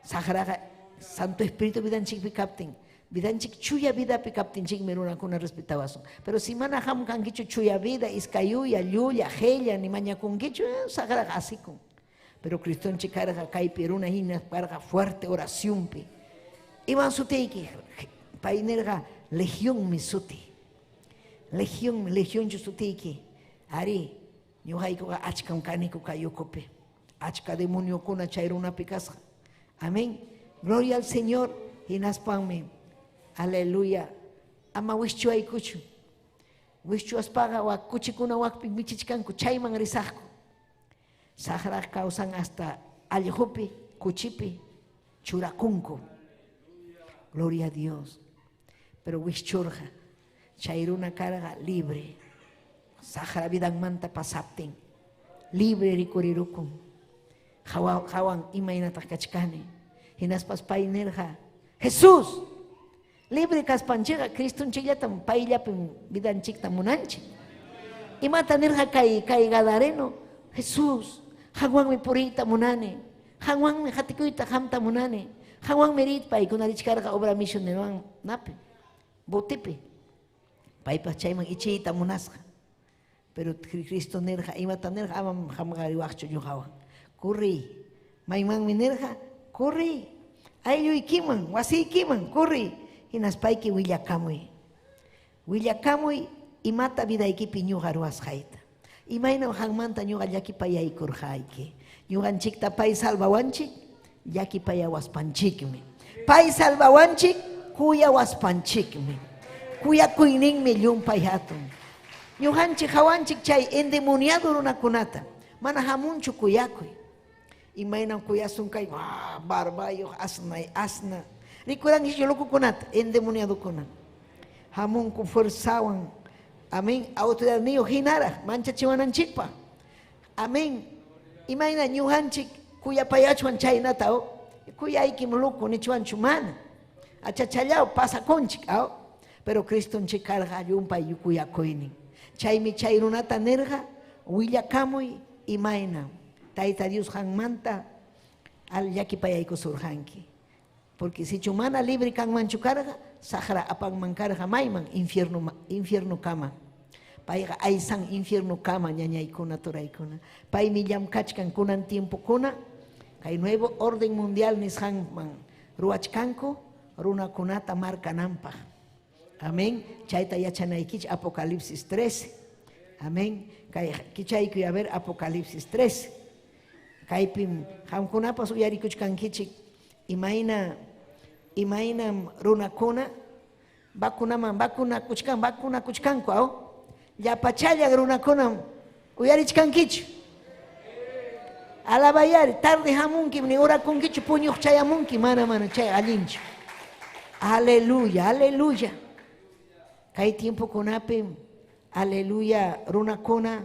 Sagraga Santo Espíritu vidanchik captain. Vidanchik chuya vida captinchik meruna kuna respetawason. Pero si mana ham kangichu chuya vida iskayuya, lluya, hella, ni maña kungichu, sagraga así con. Pero Cristo chicarga kai peruna hina parga fuerte oración pi. Iban suteiki painerga legión misuti. Legión suteiki. Ari ñuqayku achkam kaniku kayukupi. Achka demonio kuna chayruna pikasqa. Amén. Gloria al Señor. Hinaspanmi. Aleluya. Ama wischu aykuchu. Wischu aspaga wa kuchikuna wakpi michichkanku chayman risaqku. Sagraq causan hasta allhupi, kuchipi, churakunku. Gloria a Dios. Pero wischurja. Chayruna carga libre. Sagra vidan manta pasaptin. Libre rikurirukun. Hawan imainataq kachkani. Hinaspas painerja. Jesús. Libre kaspanchiqa Cristunchillatam payllapin vidanchikta munanchik. Imata nirja kay gadareno. Jesús. Hangwanmi purita munani. Hangwanmi hatikuyta hamta munani. Hangwanmi rit paykunarichkarqa obra misionero napi. Botipi. Paypas chayman ichiyta munasqa. Pero Cristo nerja, imata nerja, amam hamgari wakcho yuhawan. Kurri. Maymanmi nerja, kurri. Ayllu ikiman, wasi ikiman, kurri. Hinaspayki willakamuy. Willakamuy imata vida ikipi ñuqa ruwasqayta. Imayna hangmanta ñuqa llakipayaykurqayki. Ñuqanchikta pay salvawanchik, llakipayawaspanchikmi. Pay salvawanchik, kuyawaspanchikmi. Kuyakuyninmi llumpay hatun. Ñuqanchik hawanchik chay endemoniado runakunata. Mana hamunchu kuyakuy. Imayna kuyasun kay barbayo asna. Rikuran yulukukunata endemoniado kuna. Hamunku forzawan. Amén. Autoridad mío hinara manchachiwananchikpa. Amén. Imayna ñuqanchik kuyapayachuan chaynata kuyayki muluku nichuanchu mana. Achachallao pasakunchik pero Cristonchik karqa llumpay kuyakuynin. Chaymi chay runata nerqa willakamuy imayna. Tayta Dios hanmanta al llakipayaykusurqanki. Porque si chumana libre kanmanchu karqa sahra apanman karqa mayman infierno kama. Payqa aysan infierno kama ñañaykuna turaykuna. Paymi llamkachkan kunan tiempo kuna kay nuevo orden mundial nisqanman ruwachkanku runakunata markananpaq. Amén. Chayta yachanaykichik Apocalipsis 13. Amén. Kay kichaykuy a ver Apocalipsis 13. Kaypim hamkunapas uyarikuchkankichik imayna runakuna vacunakuchkanku llapachalla runakuna uyarichkankichu. Alabayari tarde hamunki ni urakunkichu puñuq chayamunki mana chay allinchu. Aleluya, aleluya. Kay tiempo kunapi aleluya runakuna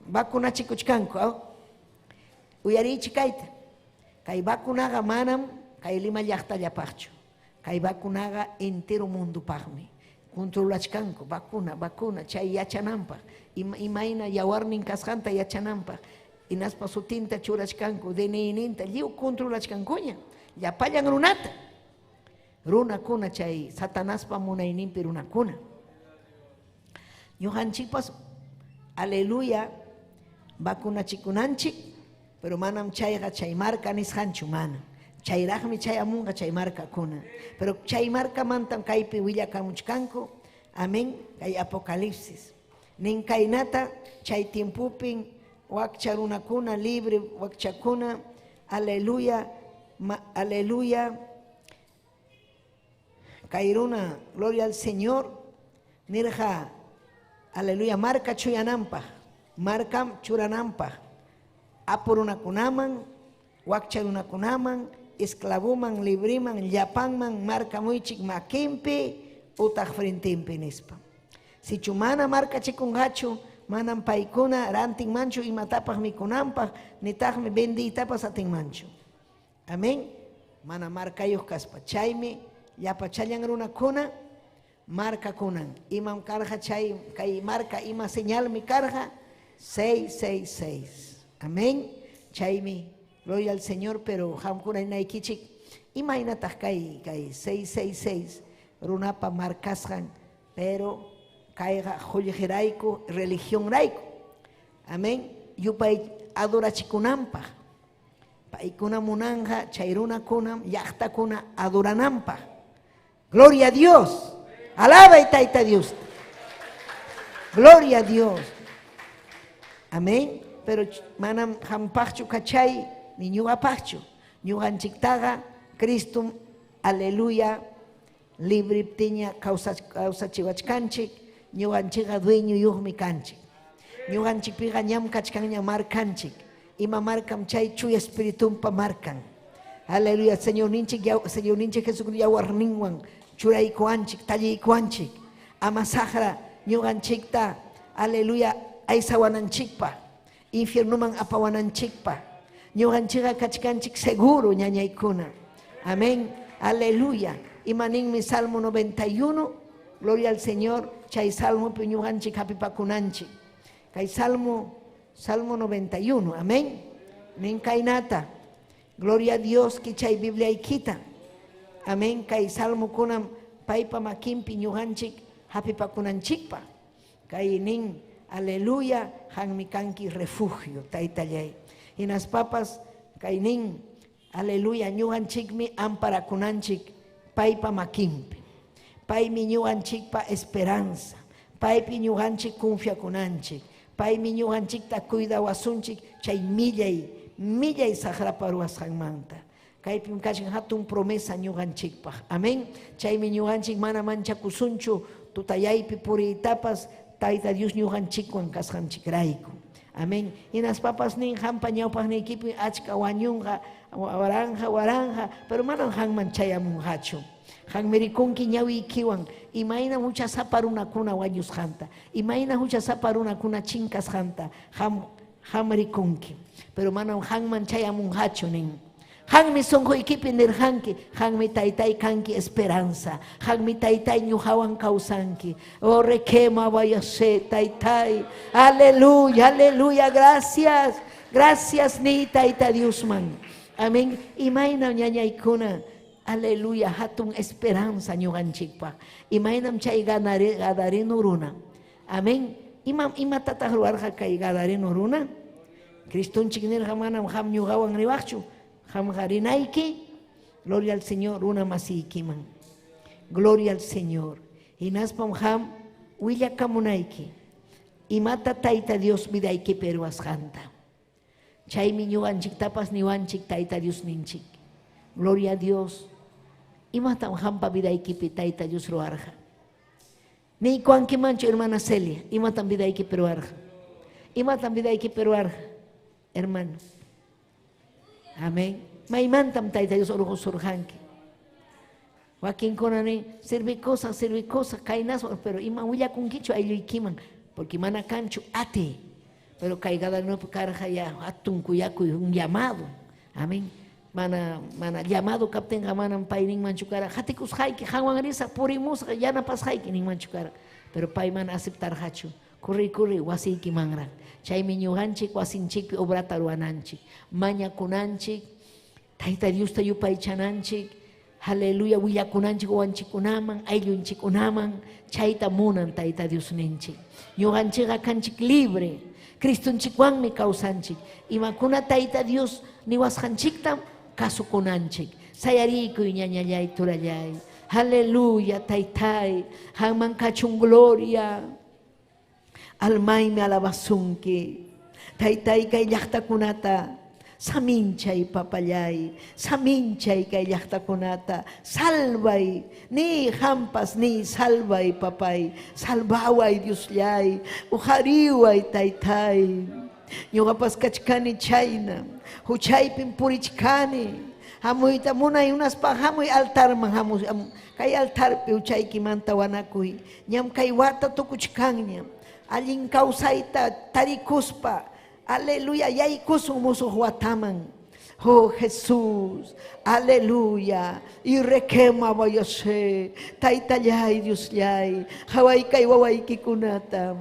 vacunachikuchkanku uyarichi kayta. Kay vacunaqa manam kay Lima llaqtallapaqchu. Kay vacunaqa entero mundo paqmi. Controlachkanku vacuna chay yachananpaq. Imayna yawarnin kasqanta yachananpaq. Inaspa sutinta churachkanku DNIninta lliw controlachkankuña. Llapallan runata. Runakuna chay Satanaspa munayninpi runakuna. Ñuqanchikpas aleluya vacunachikunanchik pero manam chayqa chay marca nisqanchu mana. Chayraqmi chay amunqa chay marcakuna. Pero chay marcamantam kaypi willakamuchkanku. Amén. Kay Apocalipsis. Nin kaynata chay tiempupin wakcha runakuna libre wakchakuna. Aleluya. Aleluya. Kayruna, gloria al Señor. Nirja. Aleluya. Marca chuyanampa. Marca churanampa. Apurunakunaman. Wakcharunakunaman. Esclavuman, libriman, llapanman, marca muychik makimpi, utaq frentempi nispa. Si chumana marca chikungachu, manam paykuna rantin manchu imatapaq mikunanpaq, nitaqmi benditapas atin manchu. Amén. Mana marcayuq kaspa. Chaymi llapachallan runakuna marca kunan. Imam karja chay, kay marca ima señalmi karja 666. Amén. Chaymi Gloria al Señor, pero hamkuna inaikichik. Imaginatas kai 666 runapa marcasjan, pero caiga joyeraiko, religión raico. Amén. Yupay adorachikunampa. Paikuna munanja, chairuna kunam, yachta kuna adoranampa. Gloria a Dios. Alaba y taita Dios. Gloria a Dios. Amén. Pero manam hampachu kachay, ni ñugapachu. Ñuganchiktaga, Cristo, aleluya, libre tiña causa chihuachkanchik, ñuganchiga dueño yuhmi kanchik. Ñuganchikpiga ñam kachkan ñamar kanchik. Ima marcam chay chuy espiritumpa marcan. Aleluya, Señor ninchik Jesucristo yawarninwan, churaykuanchik, tallaykuanchik. Amasajra, ñuganchikta, aleluya, aisawananchikpa. Infiernuman apawananchikpa. Ñuganchiga kachkanchik seguro ñañaykuna. Amén. Aleluya. Imanin mi Salmo 91. Gloria al Señor. Chay Salmo piñuganchik hapipakunanchik. Kay Salmo 91. Amén. Nin kainata. Gloria a Dios que chay Biblia ikita. Amén. Kay Salmo kunam paipa makin piñuganchik hapipakunanchikpa. Kay nin. Aleluya. Han mi kanki refugio. Taitallay. Y las papas kainin, aleluya, ñuganchikmi ampara kunanchik, paipa makimpi. Pai mi ñuganchik pa esperanza. Paipi ñuganchik confia kunanchik. Pai mi ñuganchik ta cuida wasunchik, chay millay sahra paruas hanmanta. Kaipi mkachin hatun promesa ñuganchik pa. Amén. Chay mi ñuganchik mana mancha kusunchu, tutayaypi puri etapas, taita Dios ñuganchik wan kashanchik raiku. Amén. Y las papas nin hampa ñawpa ni equipo achka wañunga waranja, pero manan han manchaya munhacho. Han merikunki ñawi kiwan. Imaina mucha saparuna kuna wañus hanta. Imaina mucha saparuna kuna chinkas hanta. Han merikunki. Pero manan han manchaya munhacho nin. Han mi sonjo equipo nirhanki, han mi taitai kanki esperanza, han mi taitai ñuhawan kausanki. Oh requema vaya se taitai. Aleluya, aleluya, gracias. Gracias ni taita Diosman. Amén. Imaina ñañaykuna. Aleluya, hatun esperanza ñuganchikpa. Imainam chay gadare nuruna. Amén. Ima tatahruarja kay gadare nuruna. Cristunchik nirhamanam ham ñugawan ribachu. Hamgarinaiki, gloria al Señor, una masikiman. Gloria al Señor. Y naspam ham, huilla kamunaiki. Y mata taita Dios vidaiki peruas janta. Chay miñuanchik tapas niwanchik taita Dios ninchik. Gloria a Dios. Y matam hampa vidaiki taita Dios roarja. Ni cuanque mancho hermana Celia. Y matam vidaiki peruarja. Y matam vidaiki peruarja. Hermano. Amén. Maimantam taita Dios orujo surjanki. Joaquín konani sirve cosa, kainas, pero ima huya con quicho ayo ikiman, porque mana cancho ate. Pero caigada no carja ya atun kuyaku un llamado. Amén. Mana llamado capten gamanan paining manchukara. Hatikus haiki hawan risa purimus ya na pas haiki ning manchukara. Pero paiman aceptar hachu. Kuri wasi kimangra. Chay miñuganchik wasinchik obra taruananchik. Maña kunanchik. Taita Dios ta yupay chananchik. Aleluya willakunanchik wanchikunaman. Ayllunchikunaman. Chayta munan taita Dios ninchik. Ñuganchik akanchik libre. Cristunchik wanmi kausanchik. Imakuna taita Dios niwashanchiktam kasukunanchik. Sayarikuy ñañallay turallay. Aleluya taitay. Hanman kachun gloria. Almaymi alabasunki. Taytay kay llaqtakunata. Saminchay papallay. Saminchay kay llaqtakunata. Salvay. Ni hampas ni salvay papay. Salvaway Dioslay. Ujariway taytay. Ñuqapas kachkani chayna. Huchaypin purichkani. Hamuyta munay unas pa hamuy altarman hamuy. Kay altarpi huchaykimanta wanakuy. Ñam kay wata tukuchkanñam. Allin kausayta tarikuspa. Aleluya. Yaykusun musuq wataman. Oh Jesús. Aleluya. Y requema vayase. Taitallay Dioslay. Hawaykay wawaykikunata.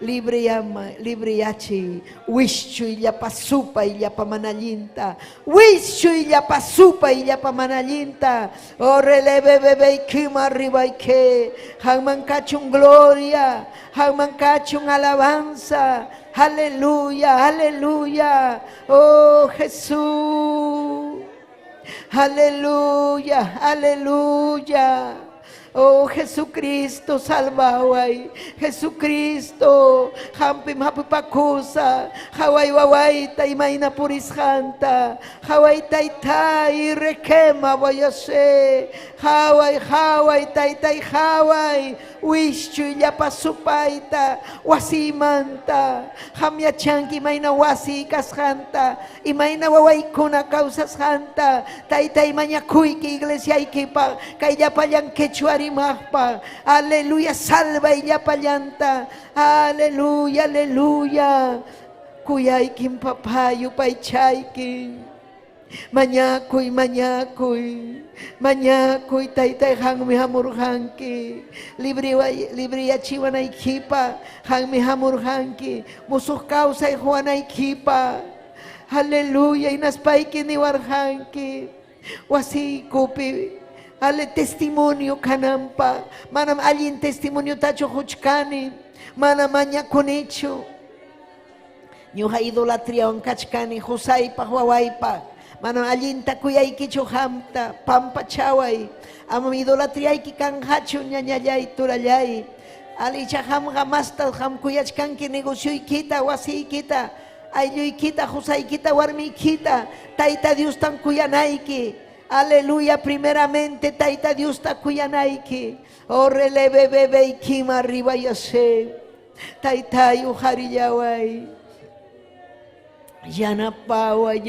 libre yama, libre yachi, wishu illa supa illa manalinta, wishu illa supa illa manalinta, orele bebe kima arriba y que, hangman kachung gloria, hangman kachung alabanza, aleluya, aleluya, oh Jesús, aleluya, aleluya. Oh Jesucristo salvaway, Jesucristo hampim hapupakusa, haway waway tay may napurishanta, haway tay tay rekema wayase, haway tay tay haway, wishu ya pasupaita, wasimanta, hamya chanki may na wasi kashanta, imay na waway kuna kausas hanta, tay tay manyakuy ki iglesia ikipa, kaya palyang kechuari mahpa, aleluya, salva y ya pallanta, aleluya, aleluya, kuyay kim papayo pay chaykin, manyakoy, tay hang mi hamurhanki, libre chiwan ay kipa, hang mi hamurhanki, musuh kausa juan ay kipa, aleluya, inaspay ni warhanki, wasi kupi, ale testimonio kanampa, manam alin testimonio tacho huchkani, manam maña konicho. Nyuha idolatria on kachkani, husaipa, huawaipa, manam alin takuyay kicho hamta, pampa chaway, amam idolatria ki kanhacho nyanyayay turayay, ali chaham gamasta, ham kuyachkanki negocio ikita, wasi ikita, ayo ikita, husay ikita, warmi ikita, taita Dios tan kuyanaiki. Aleluya, primeramente taita Dios ta kuyanaiki, orele bebe ikima arriba yase, taita yuhariyaway, yanapaway,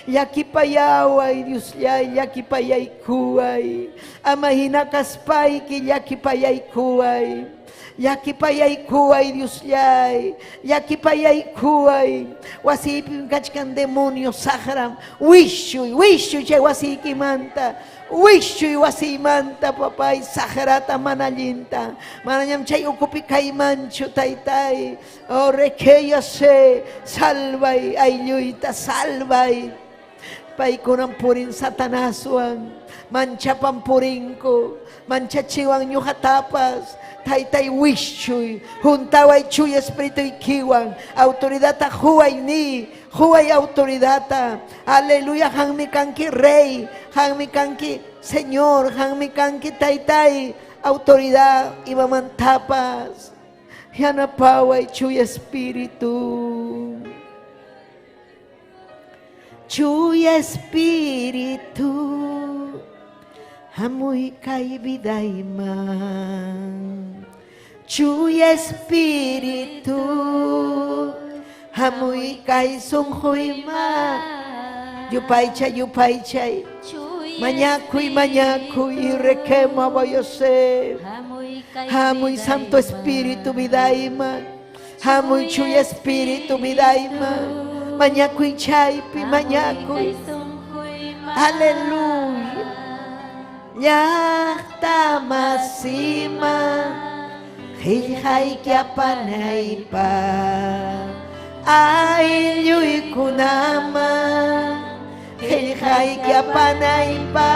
yakipayaway, Dios yay, yakipayay kuway, amahina kaspay ki yakipayay kuway. Yakipayay kuway Dios yay, yakipayay kuway, wasipin kachkan demonio sahram, wishu chay wasiki manta, wishu wasimanta papay sahrata manalinta, mananyam chay ukupi kay mancho taytay, o rekeya se, salvay, ayluyta salvay, pay kunang purin satanaswan, mancha pampurin ko, mancha chiwang nyo hatapas, tay wishuy, juntaway chuy espiritu ikiwan, autoridad ta huway autoridad ta, aleluya, hangmi kanki rey, hangmi kanki señor, hangmi kanki tay, autoridad, imamantapas, yanapaway chuy espiritu. Chuy espiritu, hamuy kay bidayman. Chuy espiritu, hamuy kay sunghoyman. Yupay chay, manyakuy, irekema bayose. Hamuy santo espiritu bidayman. Hamuy chuy espiritu bidayman. Manyakuy chaypi, manyakuy. Aleluya. Yakta masima, hilhay kya panay pa, ay yuy kunama, hilhay kya panay pa,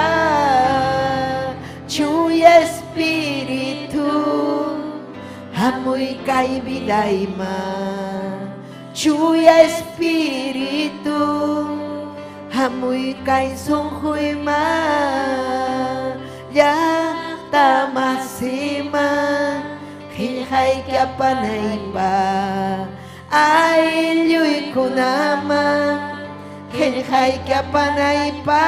chuy espiritu, hamuy kay bidayma, chuy espiritu, hamuy kay sunghoyma. Yakta masima, hilhay kya panay pa, ay yuy kunama, hilhay kya panay pa,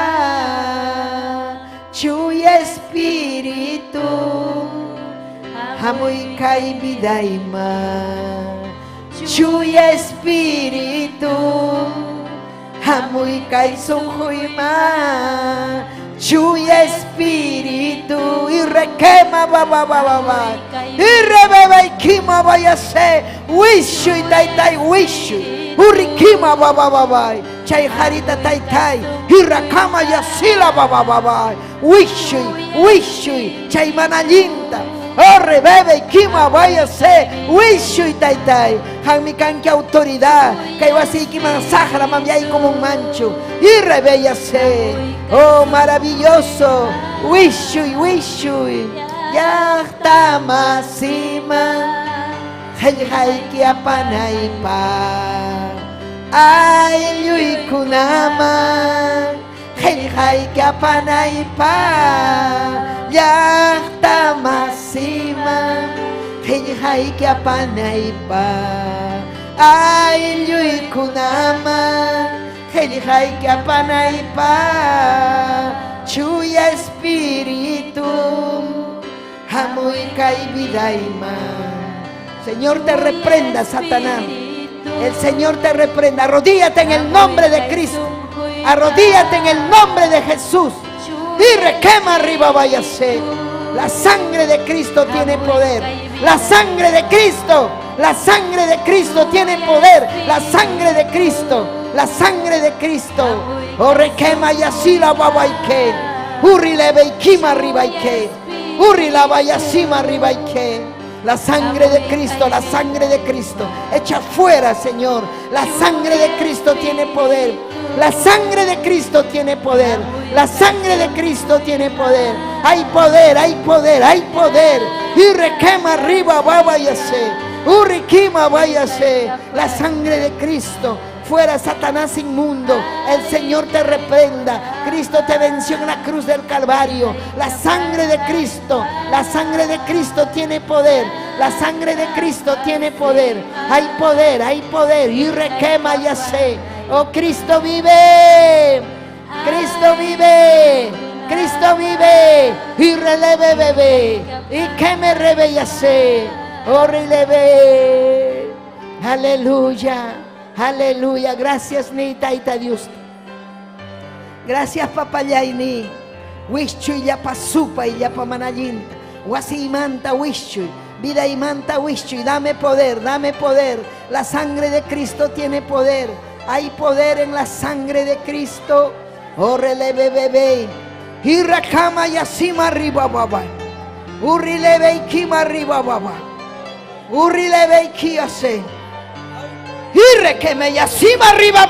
chuy espiritu, hamuy kay bidayma, chuy espiritu, hamuy kay sunghoyma. Chuy espiritu, irekema babababa, irebebe ikima bayase, wishu itaitai wishu, urikima babababa, chay harita taytay hirrakama yasila baba wishui chay manallinta orre bebe kima vaya se wishui taytay hanmi kanki autoridad kay wasiki man sahra mam yay como un mancho y rebella se oh maravilloso wishui yahta masima hay que apanay pa ay yuy kunama hay que apanay pa yahta masima hay que apanay pa ay yuy kunama hay que apanay pa chuya espíritu hamuy kay vidayma. Señor te reprenda, Satanás. El Señor te reprenda. Arrodíllate en el nombre de Cristo. Arrodíllate en el nombre de Jesús. Y requema arriba, váyase. La sangre de Cristo tiene poder. La sangre de Cristo. La sangre de Cristo tiene poder. La sangre de Cristo. La sangre de Cristo. Oh, requema y así la babaike. Urri le veikima arriba y que. Urri la vayasima arriba y que. La sangre de Cristo, la sangre de Cristo. Echa fuera, Señor. La sangre de Cristo tiene poder. La sangre de Cristo tiene poder. La sangre de Cristo tiene poder. Hay poder, hay poder, hay poder. Y requema arriba, váyase. Uriquima, váyase. La sangre de Cristo. Fuera, Satanás inmundo. El Señor te reprenda. Cristo te venció en la cruz del Calvario. La sangre de Cristo. La sangre de Cristo tiene poder. La sangre de Cristo tiene poder. Hay poder, hay poder. Y requema, ya sé. Oh, Cristo vive. Cristo vive. Cristo vive. Y releve, bebé. Y que me rebe, ya sé. Oh, releve. Aleluya. Aleluya, gracias ni taita Dios. Gracias papayaini. Wischu ya pasupa y ya pamanayinta. Wasi imanta wischu. Vida imanta wischu. Dame poder, dame poder. La sangre de Cristo tiene poder. Hay poder en la sangre de Cristo. Orrele bebé. Hirrakama yasima arriba baba. Urrile beikima arriba baba. Urrile beikiase. Irre que me yasima arriba,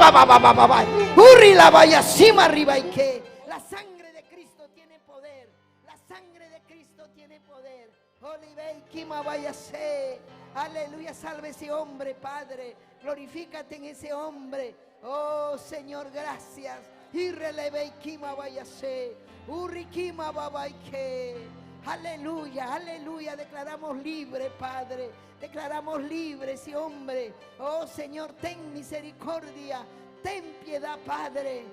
Urri la vayasima arriba y que la sangre de Cristo tiene poder. La sangre de Cristo tiene poder. Olive y Kima vayase. Aleluya, salve ese hombre, Padre. Glorifícate en ese hombre. Oh Señor, gracias. Irre leve y Kima vayase. Urri Kima babaike. Aleluya, aleluya, declaramos libre, Padre. Declaramos libre ese hombre. Oh Señor, ten misericordia. Ten piedad, Padre.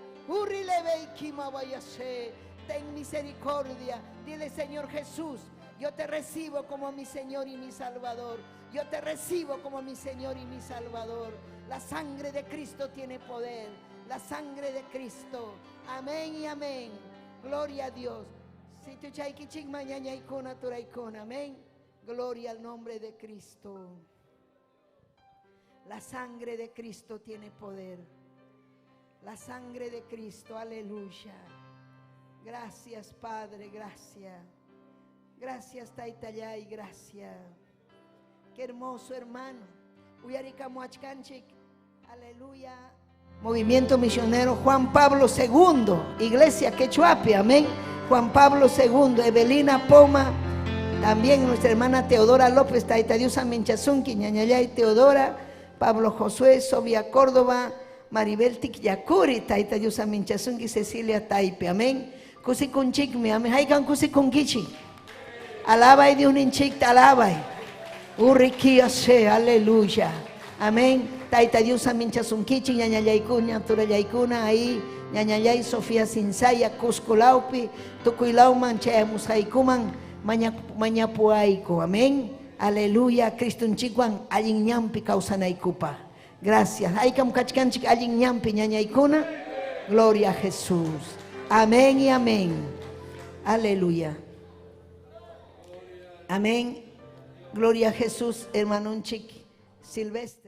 Ten misericordia. Dile, Señor Jesús, yo te recibo como mi Señor y mi Salvador. Yo te recibo como mi Señor y mi Salvador. La sangre de Cristo tiene poder. La sangre de Cristo. Amén y amén. Gloria a Dios. Si tu chaikichik mañana ikona turaikona. Amén. Gloria al nombre de Cristo. La sangre de Cristo tiene poder. La sangre de Cristo, aleluya. Gracias, Padre, gracias. Gracias, Taitayay, gracias. Qué hermoso, hermano. Uyarikamuachkanchik, aleluya. Movimiento Misionero Juan Pablo II, Iglesia Quechuapi, amén. Juan Pablo II, Evelina Poma. También nuestra hermana Teodora López, Taitadiusa Minchazunki, Ñañayay Teodora, Pablo Josué, Sofía Córdoba, Maribel Tikyakuri, Taitadiusa Minchazunki, Cecilia Taipe, amén. Kusi kun chikmi, amén. Haikan kusi kun kichi. Alabay de un inchik, alabay. Urikia se, aleluya. Amén. Taitadiusa Minchazunkichi, Ñañayay Kuña, Turayaykuna, ahí, Ñañayay Sofía Sinsaya, Cusculaupi, Tucuilau Manchaya Musaikuman. Mañapuaico, amén, aleluya, Cristo en Chicuan, Alliñampi causanaikupa. Gracias. Aikam kachkanchik Alliñampi ñañaikuna. Gloria a Jesús. Amén y amén. Aleluya. Amén. Gloria a Jesús, hermano Chic Silvestre.